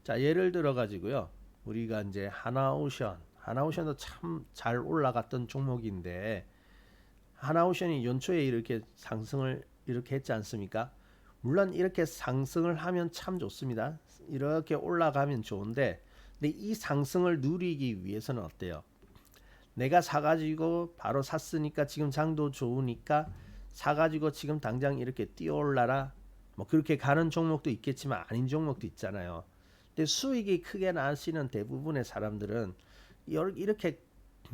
자, 예를 들어 가지고요. 우리가 이제 하나오션도 참 잘 올라갔던 종목인데 하나오션이 연초에 이렇게 상승을 이렇게 했지 않습니까? 물론 이렇게 상승을 하면 참 좋습니다. 이렇게 올라가면 좋은데, 근데 이 상승을 누리기 위해서는 어때요? 내가 사가지고 바로 샀으니까 지금 장도 좋으니까 사가지고 지금 당장 이렇게 뛰어올라라, 뭐 그렇게 가는 종목도 있겠지만 아닌 종목도 있잖아요. 근데 수익이 크게 나시는 대부분의 사람들은 이렇게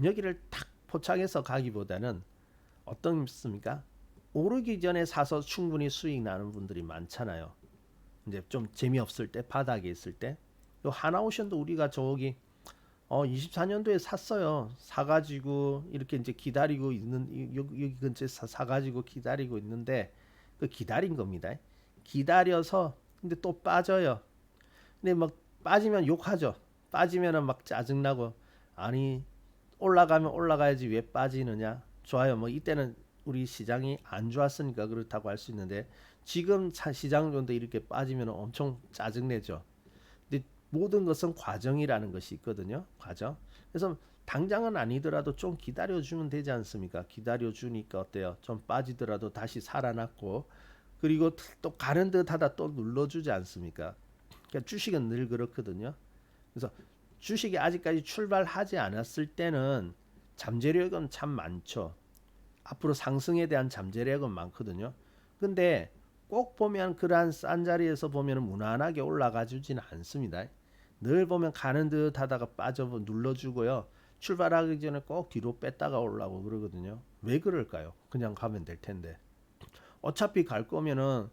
여기를 탁 포착해서 가기보다는 어떻습니까? 오르기 전에 사서 충분히 수익 나는 분들이 많잖아요. 이제 좀 재미없을 때, 바닥에 있을 때. 요 하나오션도 우리가 저기 24년도에 샀어요. 사가지고 이렇게 이제 기다리고 있는, 여기 근처에 사가지고 기다리고 있는데 그 기다린 겁니다. 기다려서 근데 또 빠져요. 근데 막 빠지면 욕하죠. 빠지면은 막 짜증나고, 아니 올라가면 올라가야지 왜 빠지느냐. 좋아요. 뭐 이때는 우리 시장이 안 좋았으니까 그렇다고 할 수 있는데 지금 시장 정도 이렇게 빠지면 엄청 짜증내죠. 근데 모든 것은 과정이라는 것이 있거든요. 과정. 그래서 당장은 아니더라도 좀 기다려주면 되지 않습니까? 기다려주니까 어때요? 좀 빠지더라도 다시 살아났고, 그리고 또 가는 듯하다 또 눌러주지 않습니까? 그러니까 주식은 늘 그렇거든요. 그래서 주식이 아직까지 출발하지 않았을 때는 잠재력은 참 많죠. 앞으로 상승에 대한 잠재력은 많거든요. 근데 꼭 보면 그러한 싼 자리에서 보면 무난하게 올라가 주진 않습니다. 늘 보면 가는 듯 하다가 빠져 눌러주고요. 출발하기 전에 꼭 뒤로 뺐다가 올라오고 그러거든요. 왜 그럴까요? 그냥 가면 될 텐데. 어차피 갈 거면은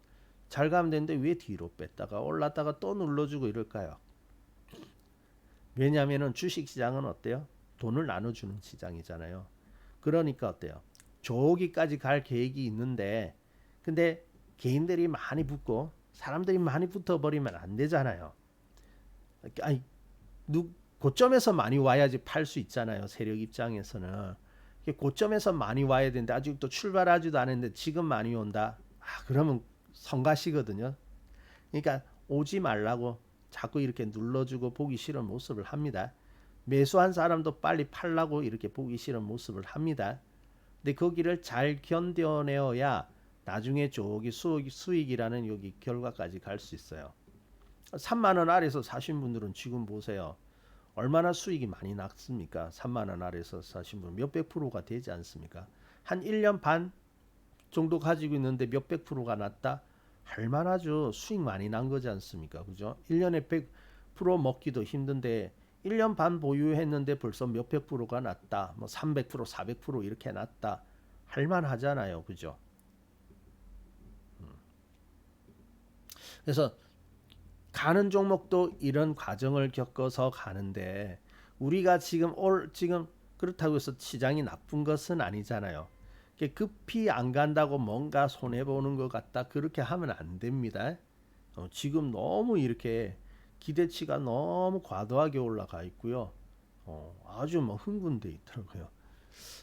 잘 가면 되는데 왜 뒤로 뺐다가 올랐다가 또 눌러주고 이럴까요? 왜냐하면은 주식 시장은 어때요? 돈을 나눠주는 시장이잖아요. 그러니까 어때요? 저기까지 갈 계획이 있는데, 근데 개인들이 많이 붙고 사람들이 많이 붙어버리면 안 되잖아요. 아니, 고점에서 많이 와야지 팔 수 있잖아요. 세력 입장에서는. 고점에서 많이 와야 되는데 아직도 출발하지도 않았는데 지금 많이 온다. 그러면 성가시거든요. 그러니까 오지 말라고 자꾸 이렇게 눌러주고 보기 싫은 모습을 합니다. 매수한 사람도 빨리 팔라고 이렇게 보기 싫은 모습을 합니다. 근데 거기를 잘 견뎌내어야 나중에 저기 수익이라는 여기 결과까지 갈 수 있어요. 3만 원 아래서 사신 분들은 지금 보세요. 얼마나 수익이 많이 났습니까? 3만 원 아래서 사신 분 몇백 프로가 되지 않습니까? 한 1년 반 정도 가지고 있는데 몇백 프로가 났다? 할만하죠. 수익 많이 난 거지 않습니까? 그죠? 1년에 100% 먹기도 힘든데 1년 반 보유했는데 벌써 몇백 프로가 났다. 뭐 300%, 400% 이렇게 났다. 할만하잖아요. 그죠? 그래서 가는 종목도 이런 과정을 겪어서 가는데 우리가 지금 그렇다고 해서 시장이 나쁜 것은 아니잖아요. 급히 안 간다고 뭔가 손해 보는 것 같다 그렇게 하면 안 됩니다. 지금 너무 이렇게 기대치가 너무 과도하게 올라가 있고요. 아주 뭐 흥분돼 있더라고요.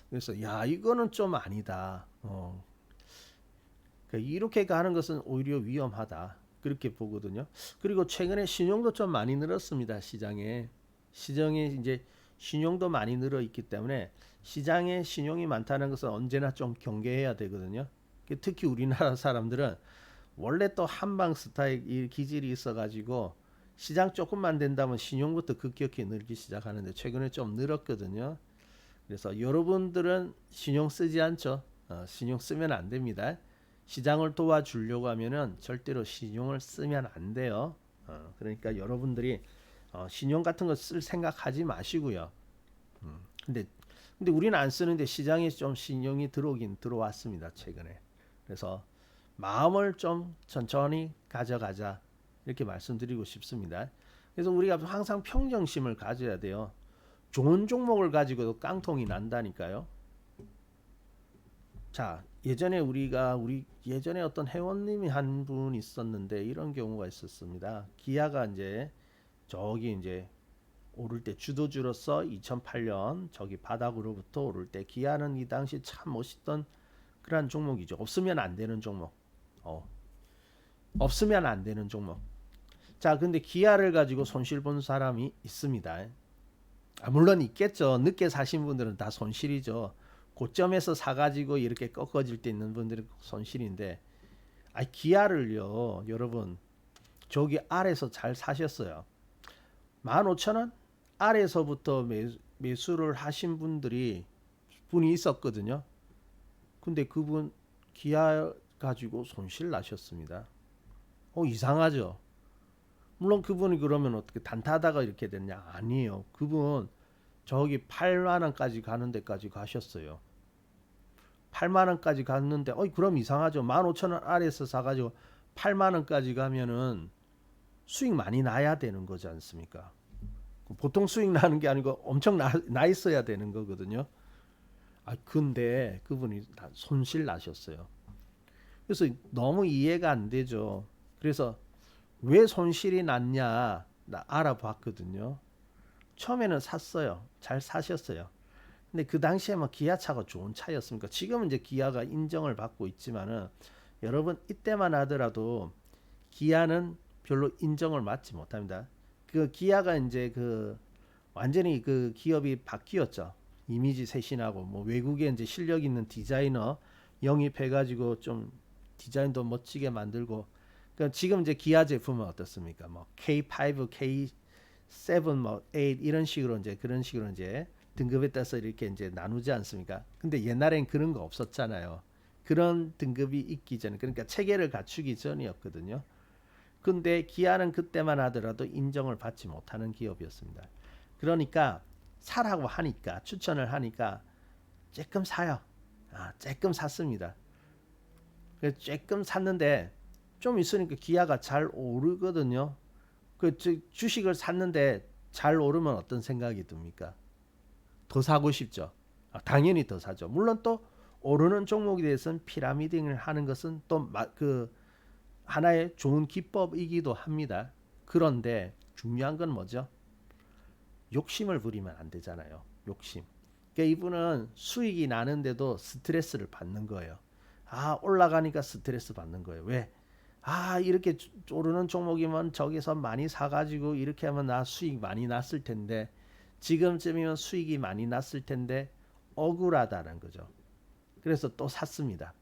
그래서 야 이거는 좀 아니다. 그러니까 이렇게 가는 것은 오히려 위험하다. 그렇게 보거든요. 그리고 최근에 신용도 좀 많이 늘었습니다. 시장에 이제 신용도 많이 늘어 있기 때문에 시장에 신용이 많다는 것은 언제나 좀 경계해야 되거든요. 특히 우리나라 사람들은 원래 또 한방 스타일 기질이 있어가지고 시장 조금만 된다면 신용부터 급격히 늘기 시작하는데 최근에 좀 늘었거든요. 그래서 여러분들은 신용 쓰지 않죠. 신용 쓰면 안 됩니다. 시장을 도와주려고 하면은 절대로 신용을 쓰면 안 돼요. 그러니까 여러분들이 신용 같은 거 쓸 생각하지 마시고요. 근데 우리는 안 쓰는데 시장에 좀 신용이 들어오긴 들어왔습니다. 최근에. 그래서 마음을 좀 천천히 가져가자 이렇게 말씀드리고 싶습니다. 그래서 우리가 항상 평정심을 가져야 돼요. 좋은 종목을 가지고도 깡통이 난다니까요. 자, 우리 예전에 어떤 회원님이 한 분 있었는데 이런 경우가 있었습니다. 기아가 이제 저기 이제 오를 때 주도주로서 2008년 저기 바닥으로부터 오를 때 기아는 이 당시 참 멋있던 그런 종목이죠. 없으면 안 되는 종목. 없으면 안 되는 종목. 자, 근데 기아를 가지고 손실 본 사람이 있습니다. 물론 있겠죠. 늦게 사신 분들은 다 손실이죠. 고점에서 사가지고 이렇게 꺾어질 때 있는 분들은 손실인데, 기아를요, 여러분, 저기 아래서 잘 사셨어요. 15,000원 아래서부터 매수를 하신 분이 있었거든요. 근데 그분 기아 가지고 손실 나셨습니다. 이상하죠. 물론 그분이 그러면 어떻게 단타다가 이렇게 됐냐? 아니에요. 그분 저기 8만 원까지 가는 데까지 가셨어요. 8만 원까지 갔는데 그럼 이상하죠. 15,000원 아래에서 사가지고 8만 원까지 가면은 수익 많이 나야 되는 거지 않습니까? 보통 수익 나는 게 아니고 엄청 나 있어야 되는 거거든요. 근데 그분이 다 손실 나셨어요. 그래서 너무 이해가 안 되죠. 그래서 왜 손실이 났냐 나 알아봤거든요. 처음에는 샀어요. 잘 사셨어요. 근데 그 당시에 뭐 기아차가 좋은 차였습니까? 지금은 이제 기아가 인정을 받고 있지만은 여러분 이때만 하더라도 기아는 별로 인정을 받지 못합니다. 그 기아가 이제 그 완전히 그 기업이 바뀌었죠. 이미지 쇄신하고 뭐 외국에 이제 실력 있는 디자이너 영입해가지고 좀 디자인도 멋지게 만들고. 그러니까 지금 이제 기아 제품은 어떻습니까? 뭐 K5, K7, 뭐 8 이런 식으로 이제 그런 식으로 이제 등급에 따라서 이렇게 이제 나누지 않습니까? 근데 옛날엔 그런 거 없었잖아요. 그런 등급이 있기 전에, 그러니까 체계를 갖추기 전이었거든요. 근데 기아는 그때만 하더라도 인정을 받지 못하는 기업이었습니다. 그러니까 사라고 하니까 추천을 하니까 조금 사요. 조금 샀습니다. 그래서 조금 샀는데 좀 있으니까 기아가 잘 오르거든요. 그 주식을 샀는데 잘 오르면 어떤 생각이 듭니까? 더 사고 싶죠. 당연히 더 사죠. 물론 또 오르는 종목에 대해서는 피라미딩을 하는 것은 또 그 하나의 좋은 기법이기도 합니다. 그런데 중요한 건 뭐죠? 욕심을 부리면 안 되잖아요. 욕심. 그러니까 이분은 수익이 나는데도 스트레스를 받는 거예요. 올라가니까 스트레스 받는 거예요. 왜? 이렇게 오르는 종목이면 저기서 많이 사가지고 이렇게 하면 나 수익 많이 났을 텐데, 지금쯤이면 수익이 많이 났을 텐데 억울하다는 거죠. 그래서 또 샀습니다.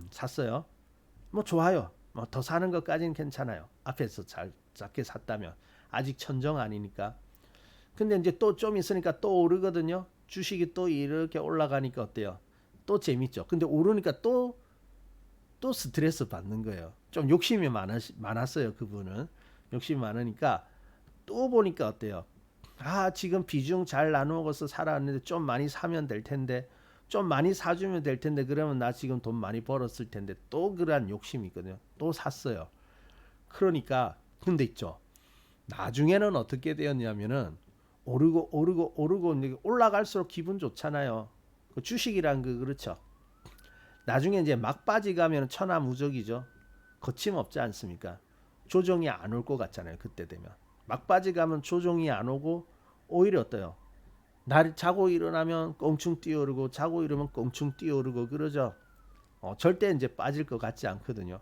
샀어요. 뭐 좋아요. 뭐 더 사는 것까지는 괜찮아요. 앞에서 잘 작게 샀다면. 아직 천정 아니니까. 근데 이제 또 좀 있으니까 또 오르거든요. 주식이 또 이렇게 올라가니까 어때요? 또 재밌죠. 근데 오르니까 또 스트레스 받는 거예요. 좀 욕심이 많았어요. 그분은 욕심이 많으니까 또 보니까 어때요? 지금 비중 잘 나누어서 살았는데 좀 많이 사면 될 텐데, 좀 많이 사주면 될 텐데, 그러면 나 지금 돈 많이 벌었을 텐데, 또 그러한 욕심이 있거든요. 또 샀어요. 그러니까 근데 있죠. 나중에는 어떻게 되었냐면은 오르고 이제 올라갈수록 기분 좋잖아요. 그 주식이란 그렇죠. 나중에 이제 막바지 가면 천하무적이죠. 거침없지 않습니까? 조정이 안 올 것 같잖아요. 그때 되면 막바지 가면 조정이 안 오고 오히려 어때요? 날 자고 일어나면 껑충 뛰어오르고 자고 일어나면 껑충 뛰어오르고 그러죠. 절대 이제 빠질 것 같지 않거든요.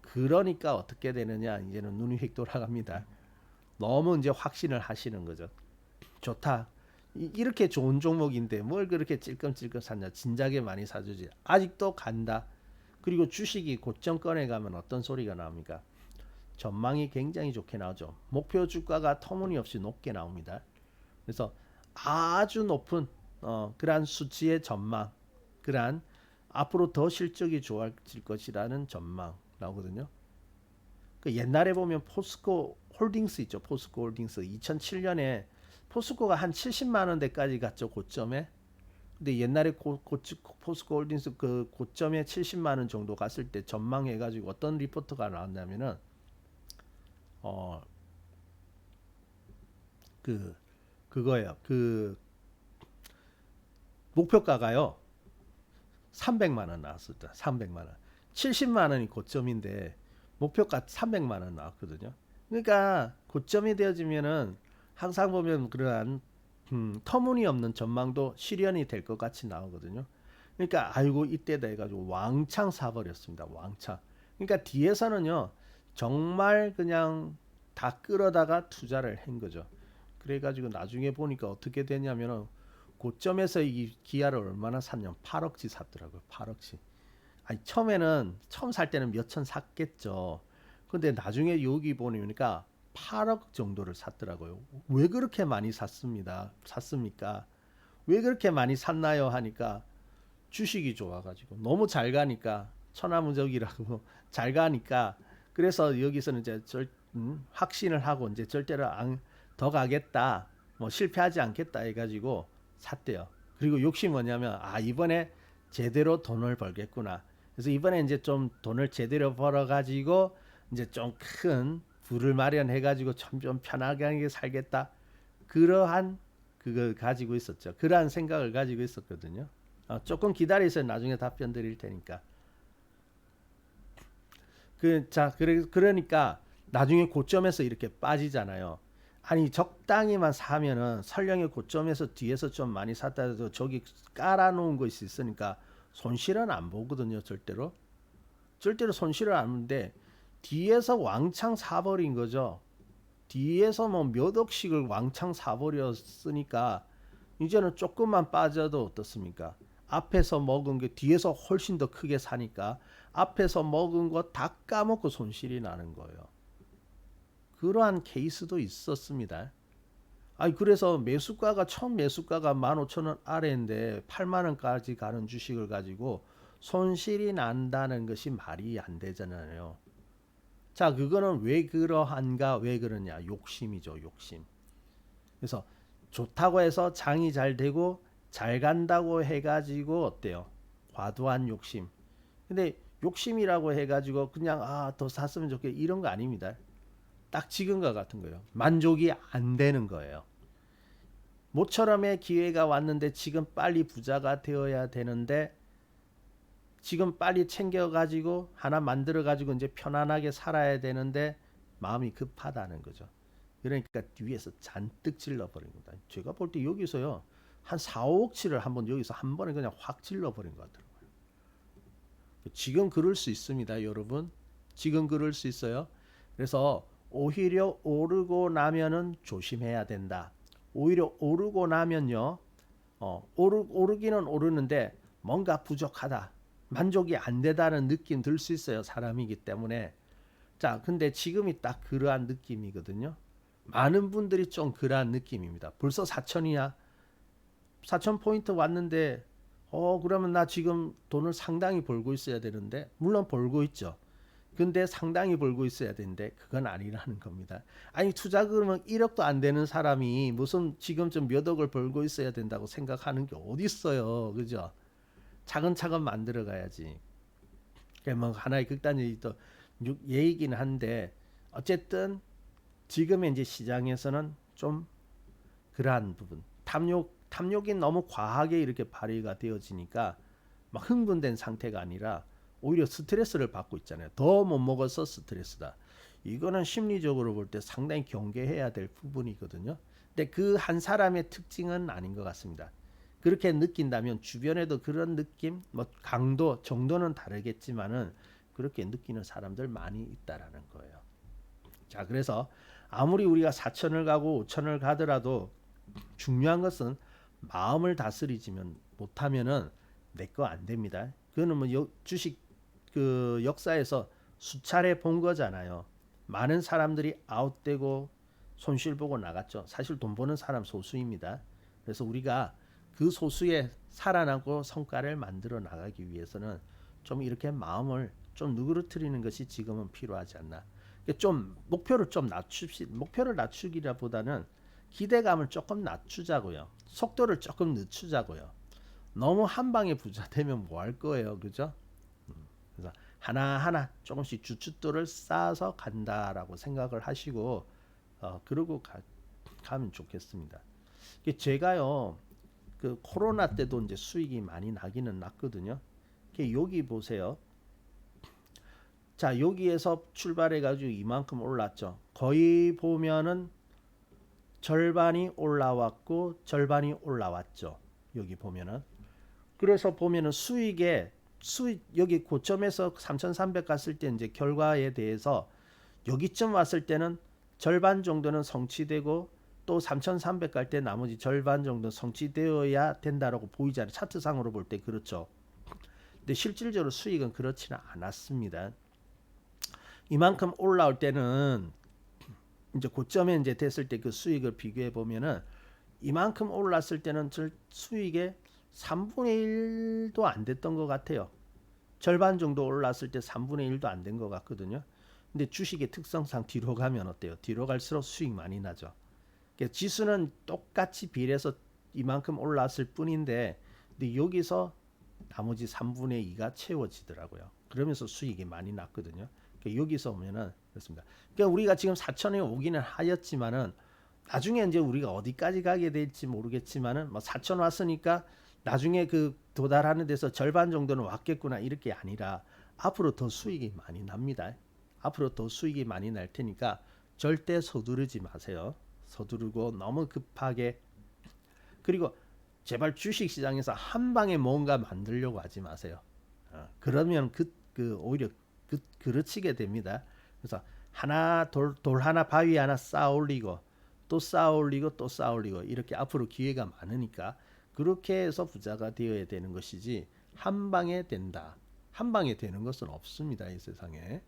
그러니까 어떻게 되느냐, 이제는 눈이 휙 돌아갑니다. 너무 이제 확신을 하시는 거죠. 좋다. 이렇게 좋은 종목인데 뭘 그렇게 찔끔찔끔 샀냐. 진작에 많이 사주지. 아직도 간다. 그리고 주식이 고점권에 가면 어떤 소리가 나옵니까? 전망이 굉장히 좋게 나오죠. 목표 주가가 터무니없이 높게 나옵니다. 그래서 아주 높은 그러한 수치의 전망, 그러한 앞으로 더 실적이 좋아질 것이라는 전망 나오거든요. 그 옛날에 보면 포스코 홀딩스 있죠. 포스코 홀딩스 2007년에 포스코가 한 70만 원대까지 갔죠. 고점에. 근데 옛날에 포스코 홀딩스 그 고점에 70만 원 정도 갔을 때 전망해 가지고 어떤 리포트가 나왔냐면은 어 그 그거예요. 그 목표가가요. 300만 원 나왔었다. 300만 원. 70만 원이 고점인데 목표가 300만 원 나왔거든요. 그러니까 고점이 되어지면은 항상 보면 그러한 터무니없는 전망도 실현이 될 것 같이 나오거든요. 그러니까 아이고 이때다 해가지고 왕창 사버렸습니다. 왕창. 그러니까 뒤에서는요 정말 그냥 다 끌어다가 투자를 한 거죠. 그래가지고 나중에 보니까 어떻게 되냐면은 고점에서 이 기아를 얼마나 샀냐 8억치 샀더라고요. 8억치. 아니 처음 살 때는 몇 천 샀겠죠. 근데 나중에 여기 보니까 8억 정도를 샀더라고요. 왜 그렇게 많이 샀습니까? 왜 그렇게 많이 샀나요? 하니까 주식이 좋아가지고 너무 잘 가니까 천하무적이라고 잘 가니까 그래서 여기서는 이제 확신을 하고 이제 절대로 더 가겠다, 뭐 실패하지 않겠다 해가지고 샀대요. 그리고 욕심이 뭐냐면 이번에 제대로 돈을 벌겠구나. 그래서 이번에 이제 좀 돈을 제대로 벌어가지고 이제 좀 큰 부를 마련해가지고 좀 편하게 살겠다. 그러한 그걸 가지고 있었죠. 그러한 생각을 가지고 있었거든요. 조금 기다리세요. 나중에 답변 드릴 테니까. 그러니까 나중에 고점에서 이렇게 빠지잖아요. 아니 적당히만 사면은 설령의 고점에서 뒤에서 좀 많이 샀다 해도 저기 깔아놓은 것이 있으니까 손실은 안 보거든요. 절대로 손실을 안 보는데 뒤에서 왕창 사버린 거죠. 뒤에서 뭐 몇 억씩을 왕창 사버렸으니까 이제는 조금만 빠져도 어떻습니까? 앞에서 먹은 게 뒤에서 훨씬 더 크게 사니까 앞에서 먹은 거 다 까먹고 손실이 나는 거예요. 그러한 케이스도 있었습니다. 그래서 처음 매수가가 15,000원 아래인데 8만 원까지 가는 주식을 가지고 손실이 난다는 것이 말이 안 되잖아요. 자, 그거는 왜 그러한가, 왜 그러냐? 욕심이죠, 욕심. 그래서 좋다고 해서 장이 잘 되고 잘 간다고 해가지고 어때요? 과도한 욕심. 근데 욕심이라고 해가지고 그냥 더 샀으면 좋겠 이런 거 아닙니다. 딱 지금과 같은 거예요. 만족이 안 되는 거예요. 모처럼의 기회가 왔는데 지금 빨리 부자가 되어야 되는데 지금 빨리 챙겨가지고 하나 만들어가지고 이제 편안하게 살아야 되는데 마음이 급하다는 거죠. 그러니까 위에서 잔뜩 질러버린 겁니다. 제가 볼 때 여기서요 한 4, 5억치를 한번 여기서 한 번에 그냥 확 질러버린 것 같더라고요. 지금 그럴 수 있습니다, 여러분. 지금 그럴 수 있어요. 그래서 오히려 오르고 나면은 조심해야 된다. 오히려 오르고 나면요, 오르기는 오르는데 뭔가 부족하다. 만족이 안 되다는 느낌 들 수 있어요. 사람이기 때문에. 자, 근데 지금이 딱 그러한 느낌이거든요. 많은 분들이 좀 그러한 느낌입니다. 벌써 4천이야. 4천 포인트 왔는데 그러면 나 지금 돈을 상당히 벌고 있어야 되는데 물론 벌고 있죠. 근데 상당히 벌고 있어야 되는데 그건 아니라는 겁니다. 아니 투자금은 1억도 안 되는 사람이 무슨 지금쯤 몇 억을 벌고 있어야 된다고 생각하는 게 어디 있어요. 그죠? 차근차근 만들어 가야지. 뭐 하나의 극단적인 또 얘기긴 한데 어쨌든 지금의 이제 시장에서는 좀 그러한 부분 탐욕이 너무 과하게 이렇게 발휘가 되어지니까 막 흥분된 상태가 아니라 오히려 스트레스를 받고 있잖아요. 더 못 먹어서 스트레스다. 이거는 심리적으로 볼 때 상당히 경계해야 될 부분이거든요. 근데 그 한 사람의 특징은 아닌 것 같습니다. 그렇게 느낀다면 주변에도 그런 느낌, 뭐 강도, 정도는 다르겠지만은 그렇게 느끼는 사람들 많이 있다라는 거예요. 자, 그래서 아무리 우리가 4천을 가고 5천을 가더라도 중요한 것은 마음을 다스리지면 못하면은 내 거 안 됩니다. 그거는 뭐 주식 그 역사에서 수차례 본 거잖아요. 많은 사람들이 아웃되고 손실 보고 나갔죠. 사실 돈 버는 사람 소수입니다. 그래서 우리가 그 소수의 살아나고 성과를 만들어 나가기 위해서는 좀 이렇게 마음을 좀 누그러뜨리는 것이 지금은 필요하지 않나. 좀 목표를 좀 낮춥시. 목표를 낮추기라보다는 기대감을 조금 낮추자고요. 속도를 조금 늦추자고요. 너무 한 방에 부자 되면 뭐 할 거예요, 그죠? 그래서 하나하나 조금씩 주춧돌을 쌓아서 간다라고 생각을 하시고 그러고 가면 좋겠습니다. 제가요 그 코로나 때도 이제 수익이 많이 나기는 났거든요. 여기 보세요. 자, 여기에서 출발해 가지고 이만큼 올랐죠. 거의 보면은 절반이 올라왔고 절반이 올라왔죠. 여기 보면은. 그래서 보면은 수익 여기 고점에서 3,300 갔을 때 이제 결과에 대해서 여기쯤 왔을 때는 절반 정도는 성취되고 또 3,300 갈 때 나머지 절반 정도 성취되어야 된다라고 보이잖아요. 차트상으로 볼 때 그렇죠. 근데 실질적으로 수익은 그렇지는 않았습니다. 이만큼 올라올 때는 이제 고점에 이제 됐을 때 그 수익을 비교해 보면은 이만큼 올랐을 때는 수익의 3분의 1도 안 됐던 것 같아요. 절반 정도 올랐을 때 3분의 1도 안 된 것 같거든요. 근데 주식의 특성상 뒤로 가면 어때요? 뒤로 갈수록 수익 많이 나죠. 그러니까 지수는 똑같이 비례해서 이만큼 올랐을 뿐인데 근데 여기서 나머지 3분의 2가 채워지더라고요. 그러면서 수익이 많이 났거든요. 그러니까 여기서 오면은 그렇습니다. 그러니까 우리가 지금 4천에 오기는 하였지만은 나중에 이제 우리가 어디까지 가게 될지 모르겠지만은 뭐 4천 왔으니까 나중에 그 도달하는 데서 절반 정도는 왔겠구나 이렇게 아니라 앞으로 더 수익이 많이 납니다. 앞으로 더 수익이 많이 날 테니까 절대 서두르지 마세요. 서두르고 너무 급하게 그리고 제발 주식 시장에서 한 방에 뭔가 만들려고 하지 마세요. 그러면 오히려 그르치게 됩니다. 그래서 돌 하나 바위 하나 쌓아 올리고 또 쌓아 올리고 또 쌓아 올리고 이렇게 앞으로 기회가 많으니까 그렇게 해서 부자가 되어야 되는 것이지 한 방에 된다. 한 방에 되는 것은 없습니다. 이 세상에.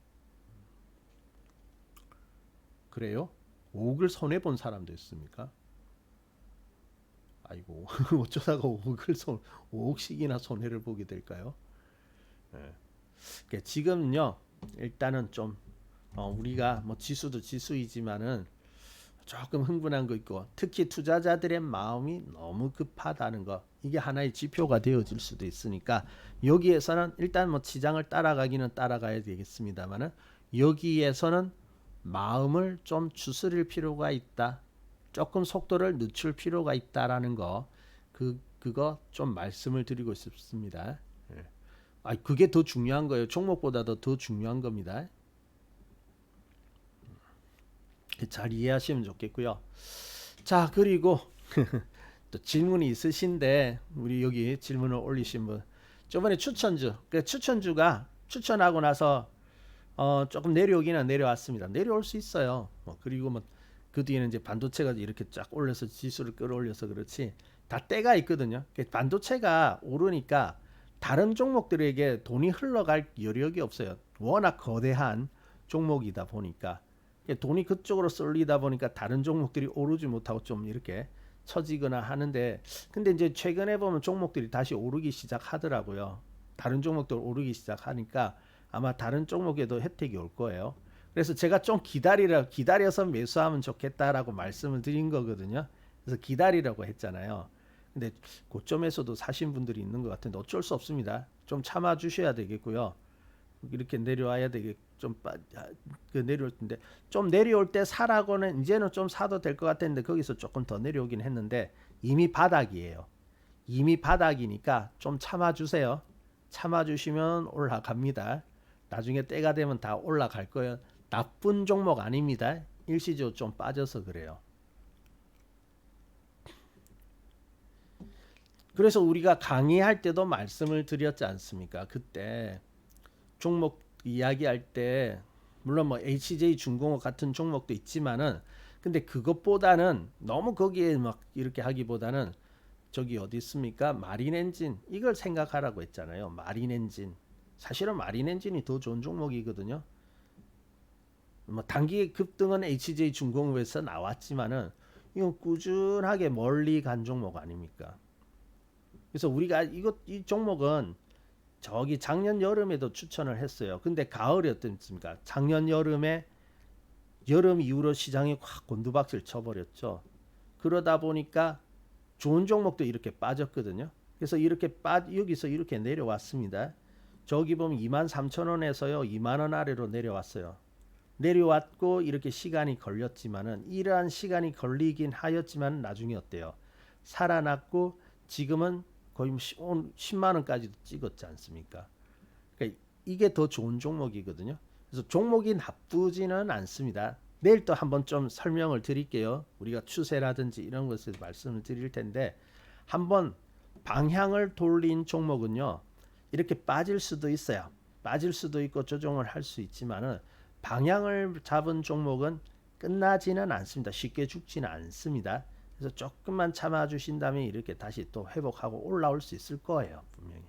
그래요? 5억을 손해 본 사람도 있습니까? 아이고 어쩌다가 5억씩이나 손해를 보게 될까요? 네. 지금요 일단은 좀 우리가 뭐 지수도 지수이지만은 조금 흥분한 거 있고 특히 투자자들의 마음이 너무 급하다는 거 이게 하나의 지표가 되어질 수도 있으니까 여기에서는 일단 뭐 시장을 따라가기는 따라가야 되겠습니다만은 여기에서는 마음을 좀 추스릴 필요가 있다. 조금 속도를 늦출 필요가 있다라는 거 그거 좀 말씀을 드리고 싶습니다. 그게 더 중요한 거예요. 종목보다도 더 중요한 겁니다. 잘 이해하시면 좋겠고요. 자, 그리고 또 질문이 있으신데 우리 여기 질문을 올리신 분 저번에 추천주가 추천하고 나서 조금 내려오기는 내려왔습니다. 내려올 수 있어요. 그리고 뭐 그 뒤에는 이제 반도체가 이렇게 쫙 올려서 지수를 끌어올려서 그렇지 다 때가 있거든요. 반도체가 오르니까 다른 종목들에게 돈이 흘러갈 여력이 없어요. 워낙 거대한 종목이다 보니까 돈이 그쪽으로 쏠리다 보니까 다른 종목들이 오르지 못하고 좀 이렇게 처지거나 하는데 근데 이제 최근에 보면 종목들이 다시 오르기 시작하더라고요. 다른 종목들 오르기 시작하니까 아마 다른 종목에도 혜택이 올 거예요. 그래서 제가 좀 기다려서 매수하면 좋겠다라고 말씀을 드린 거거든요. 그래서 기다리라고 했잖아요. 근데 고점에서도 사신 분들이 있는 것 같은데 어쩔 수 없습니다. 좀 참아 주셔야 되겠고요. 이렇게 내려와야 되겠 내려올 텐데 좀 내려올 때 사라고는 이제는 좀 사도 될 것 같았는데 거기서 조금 더 내려오긴 했는데 이미 바닥이에요. 이미 바닥이니까 좀 참아 주세요. 참아 주시면 올라갑니다. 나중에 때가 되면 다 올라갈 거예요. 나쁜 종목 아닙니다. 일시적으로 좀 빠져서 그래요. 그래서 우리가 강의할 때도 말씀을 드렸지 않습니까? 그때 종목 이야기할 때 물론 뭐 HJ 중공업 같은 종목도 있지만은 근데 그것보다는 너무 거기에 막 이렇게 하기보다는 저기 어디 있습니까? 마린 엔진 이걸 생각하라고 했잖아요. 마린 엔진 사실은 마린 엔진이 더 좋은 종목이거든요. 뭐 단기 급등은 HJ중공업에서 나왔지만은 이건 꾸준하게 멀리 간 종목 아닙니까? 그래서 우리가 이 종목은 저기 작년 여름에도 추천을 했어요. 근데 가을이 어땠습니까? 작년 여름에 여름 이후로 시장이 확 곤두박질 쳐버렸죠. 그러다 보니까 좋은 종목도 이렇게 빠졌거든요. 그래서 여기서 이렇게 내려왔습니다. 저기 보면 23,000원에서요 2만 원 아래로 내려왔어요. 내려왔고 이렇게 시간이 걸렸지만은 이러한 시간이 걸리긴 하였지만 나중에 어때요? 살아났고 지금은 거의 10만 원까지도 찍었지 않습니까? 그러니까 이게 더 좋은 종목이거든요. 그래서 종목이 나쁘지는 않습니다. 내일 또 한번 좀 설명을 드릴게요. 우리가 추세라든지 이런 것에 말씀을 드릴 텐데 한번 방향을 돌린 종목은요. 이렇게 빠질 수도 있어요. 빠질 수도 있고 조정을 할 수 있지만은 방향을 잡은 종목은 끝나지는 않습니다. 쉽게 죽지는 않습니다. 그래서 조금만 참아 주신다면 이렇게 다시 또 회복하고 올라올 수 있을 거예요. 분명히.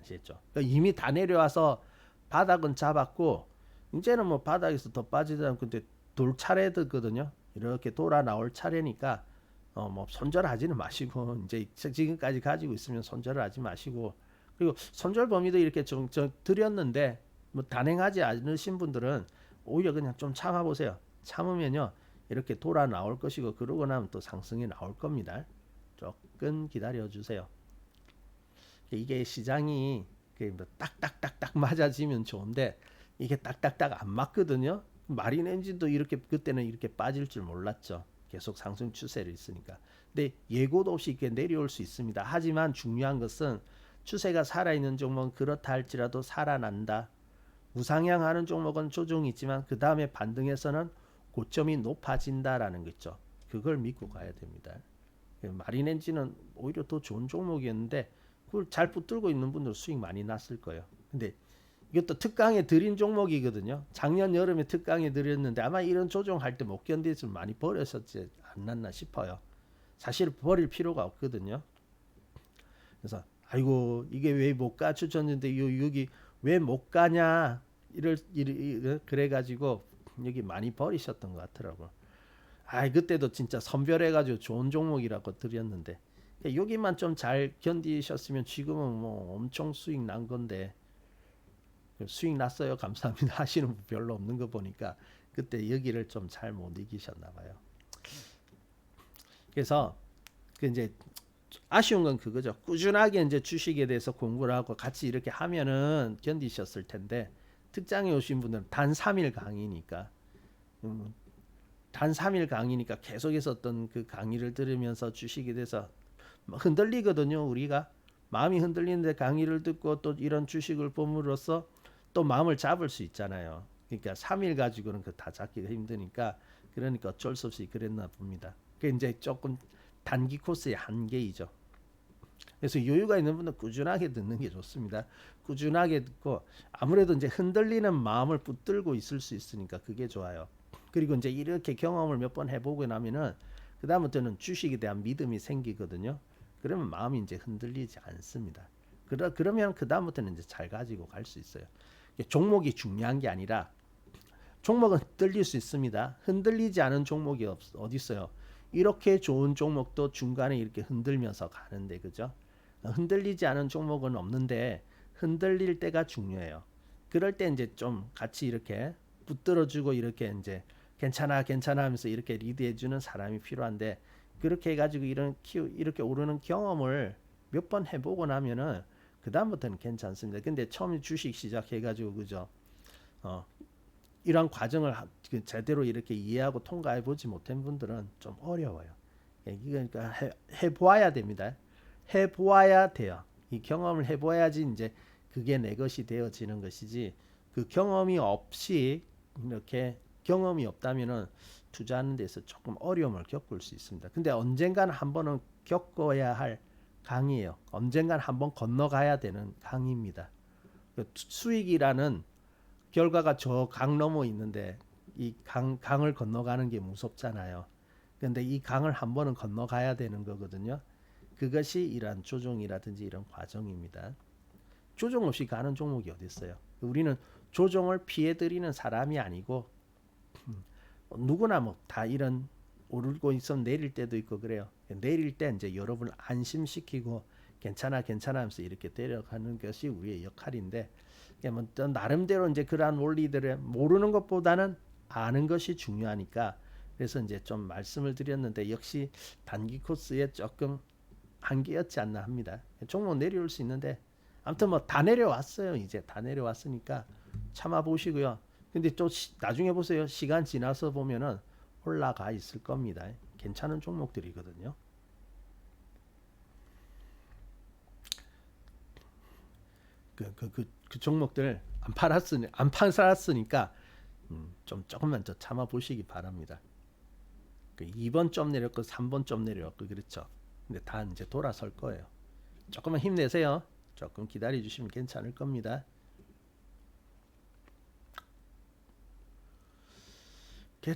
아시겠죠? 그러니까 이미 다 내려와서 바닥은 잡았고 이제는 뭐 바닥에서 더 빠지지 않고 근데 돌 차례거든요. 이렇게 돌아 나올 차례니까 뭐 손절하지는 마시고 이제 지금까지 가지고 있으면 손절을 하지 마시고 그리고 손절 범위도 이렇게 좀 드렸는데 뭐 단행하지 않으신 분들은 오히려 그냥 좀 참아 보세요. 참으면요 이렇게 돌아 나올 것이고 그러고 나면 또 상승이 나올 겁니다. 조금 기다려 주세요. 이게 시장이 뭐 딱딱딱딱 맞아지면 좋은데 이게 딱딱딱 안 맞거든요. 마린 엔진도 이렇게 그때는 이렇게 빠질 줄 몰랐죠. 계속 상승 추세를 있으니까. 근데 예고도 없이 이렇게 내려올 수 있습니다. 하지만 중요한 것은 추세가 살아있는 종목은 그렇다 할지라도 살아난다. 우상향하는 종목은 조정이 있지만 그 다음에 반등해서는 고점이 높아진다라는 거죠. 그걸 믿고 가야 됩니다. 마린 엔진은 오히려 더 좋은 종목이었는데 그걸 잘 붙들고 있는 분들 수익 많이 났을 거예요. 근데 이것도 특강에 드린 종목이거든요. 작년 여름에 특강에 드렸는데 아마 이런 조정할 때 못 견디서 많이 버렸었지 않았나 싶어요. 사실 버릴 필요가 없거든요. 그래서 아이고 이게 왜 못 가 추천했는데 여기 왜 못 가냐 그래가지고 여기 많이 버리셨던 것 같더라고. 아 그때도 진짜 선별해가지고 좋은 종목이라고 드렸는데 여기만 좀 잘 견디셨으면 지금은 뭐 엄청 수익 난 건데 수익 났어요 감사합니다 하시는 분 별로 없는 거 보니까 그때 여기를 좀 잘 못 이기셨나 봐요. 그래서 그 이제 아쉬운 건 그거죠. 꾸준하게 이제 주식에 대해서 공부를 하고 같이 이렇게 하면은 견디셨을 텐데 특장에 오신 분들은 단 3일 강의니까 단 3일 강의니까 계속해서 어떤 그 강의를 들으면서 주식에 대해서 흔들리거든요. 우리가 마음이 흔들리는데 강의를 듣고 또 이런 주식을 봄으로써 또 마음을 잡을 수 있잖아요. 그러니까 3일 가지고는 그 다 잡기가 힘드니까 그러니까 어쩔 수 없이 그랬나 봅니다. 그 이제 조금 단기 코스의 한계이죠. 그래서 여유가 있는 분은 꾸준하게 듣는 게 좋습니다. 꾸준하게 듣고 아무래도 이제 흔들리는 마음을 붙들고 있을 수 있으니까 그게 좋아요. 그리고 이제 이렇게 경험을 몇 번 해보고 나면은 그 다음부터는 주식에 대한 믿음이 생기거든요. 그러면 마음이 이제 흔들리지 않습니다. 그러면 그 다음부터는 이제 잘 가지고 갈 수 있어요. 종목이 중요한 게 아니라 종목은 흔들릴 수 있습니다. 흔들리지 않은 종목이 어디 있어요? 이렇게 좋은 종목도 중간에 이렇게 흔들면서 가는데 그죠? 흔들리지 않은 종목은 없는데 흔들릴 때가 중요해요. 그럴 때 이제 좀 같이 이렇게 붙들어주고 이렇게 이제 괜찮아 괜찮아 하면서 이렇게 리드해주는 사람이 필요한데 그렇게 해가지고 이렇게 오르는 경험을 몇 번 해보고 나면은 그 다음부터는 괜찮습니다. 근데 처음에 주식 시작해가지고 그죠? 이런 과정을 제대로 이렇게 이해하고 통과해 보지 못한 분들은 좀 어려워요. 그러니까 해보아야 됩니다. 해보아야 돼요. 이 경험을 해봐야지 이제 그게 내 것이 되어지는 것이지 그 경험이 없이 이렇게 경험이 없다면은 투자하는 데서 조금 어려움을 겪을 수 있습니다. 근데 언젠가는 한 번은 겪어야 할 강이에요. 언젠가는 한 번 건너가야 되는 강입니다. 수익이라는 결과가 저 강 넘어 있는데 이 강을 건너가는 게 무섭잖아요. 그런데 이 강을 한 번은 건너가야 되는 거거든요. 그것이 이러한 조정이라든지 이런 과정입니다. 조정 없이 가는 종목이 어디 있어요? 우리는 조정을 피해드리는 사람이 아니고 누구나 뭐 다 이런 오르고 있으면 내릴 때도 있고 그래요. 내릴 때 이제 여러분을 안심시키고 괜찮아 괜찮아 하면서 이렇게 데려가는 것이 우리의 역할인데 뭐 나름대로 이제 그러한 원리들을 모르는 것보다는 아는 것이 중요하니까 그래서 이제 좀 말씀을 드렸는데 역시 단기 코스에 조금 한계였지 않나 합니다. 종목 내려올 수 있는데 아무튼 뭐 다 내려왔어요. 이제 다 내려왔으니까 참아 보시고요. 근데 또 나중에 보세요. 시간 지나서 보면은 올라가 있을 겁니다. 괜찮은 종목들이거든요. 그 종목들 안 팔았으니까 좀 조금만 더 참아 보시기 바랍니다. 그 2번 점 내렸고 3번 점 내렸고 그렇죠. 근데 다 이제 돌아설 거예요. 조금만 힘내세요. 조금 기다려 주시면 괜찮을 겁니다.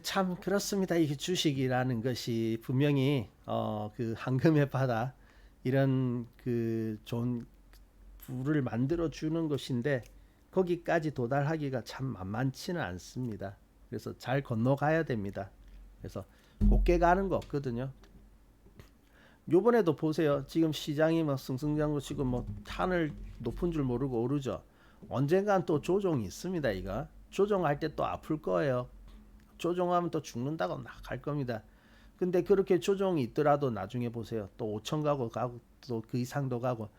참 그렇습니다. 이게 주식이라는 것이 분명히 그 황금의 바다 이런 그 좋은 부를 만들어 주는 것인데 거기까지 도달하기가 참 만만치는 않습니다. 그래서 잘 건너가야 됩니다. 그래서 곱게 가는 거 없거든요. 요번에도 보세요. 지금 시장이 막 승승장구치고 뭐 하늘 높은 줄 모르고 오르죠. 언젠간 또 조정이 있습니다. 이거 조정할 때 또 아플 거예요. 조정하면 또 죽는다고 막 갈 겁니다. 근데 그렇게 조정이 있더라도 나중에 보세요. 또 5천 가고 또 그 이상도 가고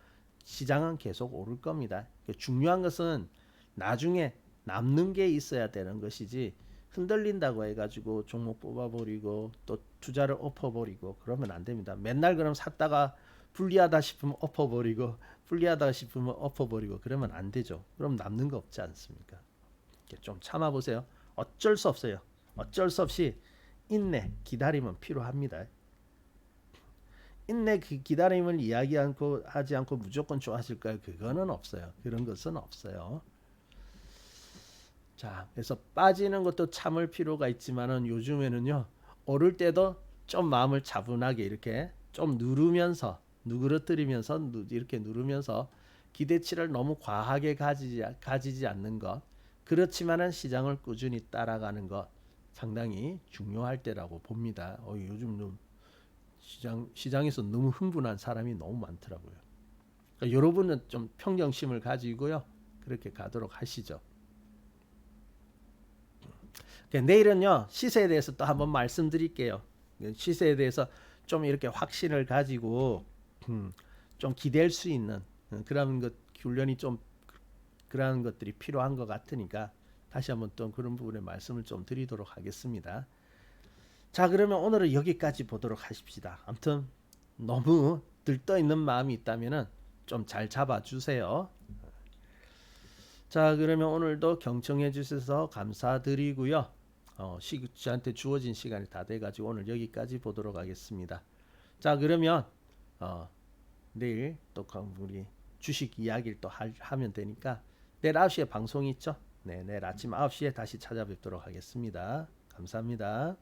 시장은 계속 오를 겁니다. 중요한 것은 나중에 남는 게 있어야 되는 것이지 흔들린다고 해가지고 종목 뽑아버리고 또 투자를 엎어버리고 그러면 안 됩니다. 맨날 그럼 샀다가 불리하다 싶으면 엎어버리고 불리하다 싶으면 엎어버리고 그러면 안 되죠. 그럼 남는 거 없지 않습니까? 좀 참아보세요. 어쩔 수 없어요. 어쩔 수 없이 인내, 기다림은 필요합니다. 인내 기다림을 하지 않고 무조건 좋아하실까요? 그거는 없어요. 그런 것은 없어요. 자, 그래서 빠지는 것도 참을 필요가 있지만은 요즘에는요 오를 때도 좀 마음을 차분하게 이렇게 좀 누그러뜨리면서 이렇게 누르면서 기대치를 너무 과하게 가지지 않는 것. 그렇지만은 시장을 꾸준히 따라가는 것 상당히 중요할 때라고 봅니다. 요즘 시장에서 너무 흥분한 사람이 너무 많더라고요. 그러니까 여러분은 좀 평정심을 가지고요 그렇게 가도록 하시죠. 내일은요 시세에 대해서 또 한번 말씀드릴게요. 시세에 대해서 좀 이렇게 확신을 가지고 좀 기댈 수 있는 그런 것 훈련이 좀 그러한 것들이 필요한 것 같으니까 다시 한번 또 그런 부분에 말씀을 좀 드리도록 하겠습니다. 자, 그러면 오늘은 여기까지 보도록 하십시다. 아무튼 너무 들떠 있는 마음이 있다면은 좀 잘 잡아 주세요. 자, 그러면 오늘도 경청해 주셔서 감사드리고요. 저한테 주어진 시간이 다 돼가지고 오늘 여기까지 보도록 하겠습니다. 자, 그러면 내일 또 우리 주식 이야기를 또 하면 되니까 내일 9시에 방송이 있죠? 네, 내일 아침 9시에 다시 찾아뵙도록 하겠습니다. 감사합니다.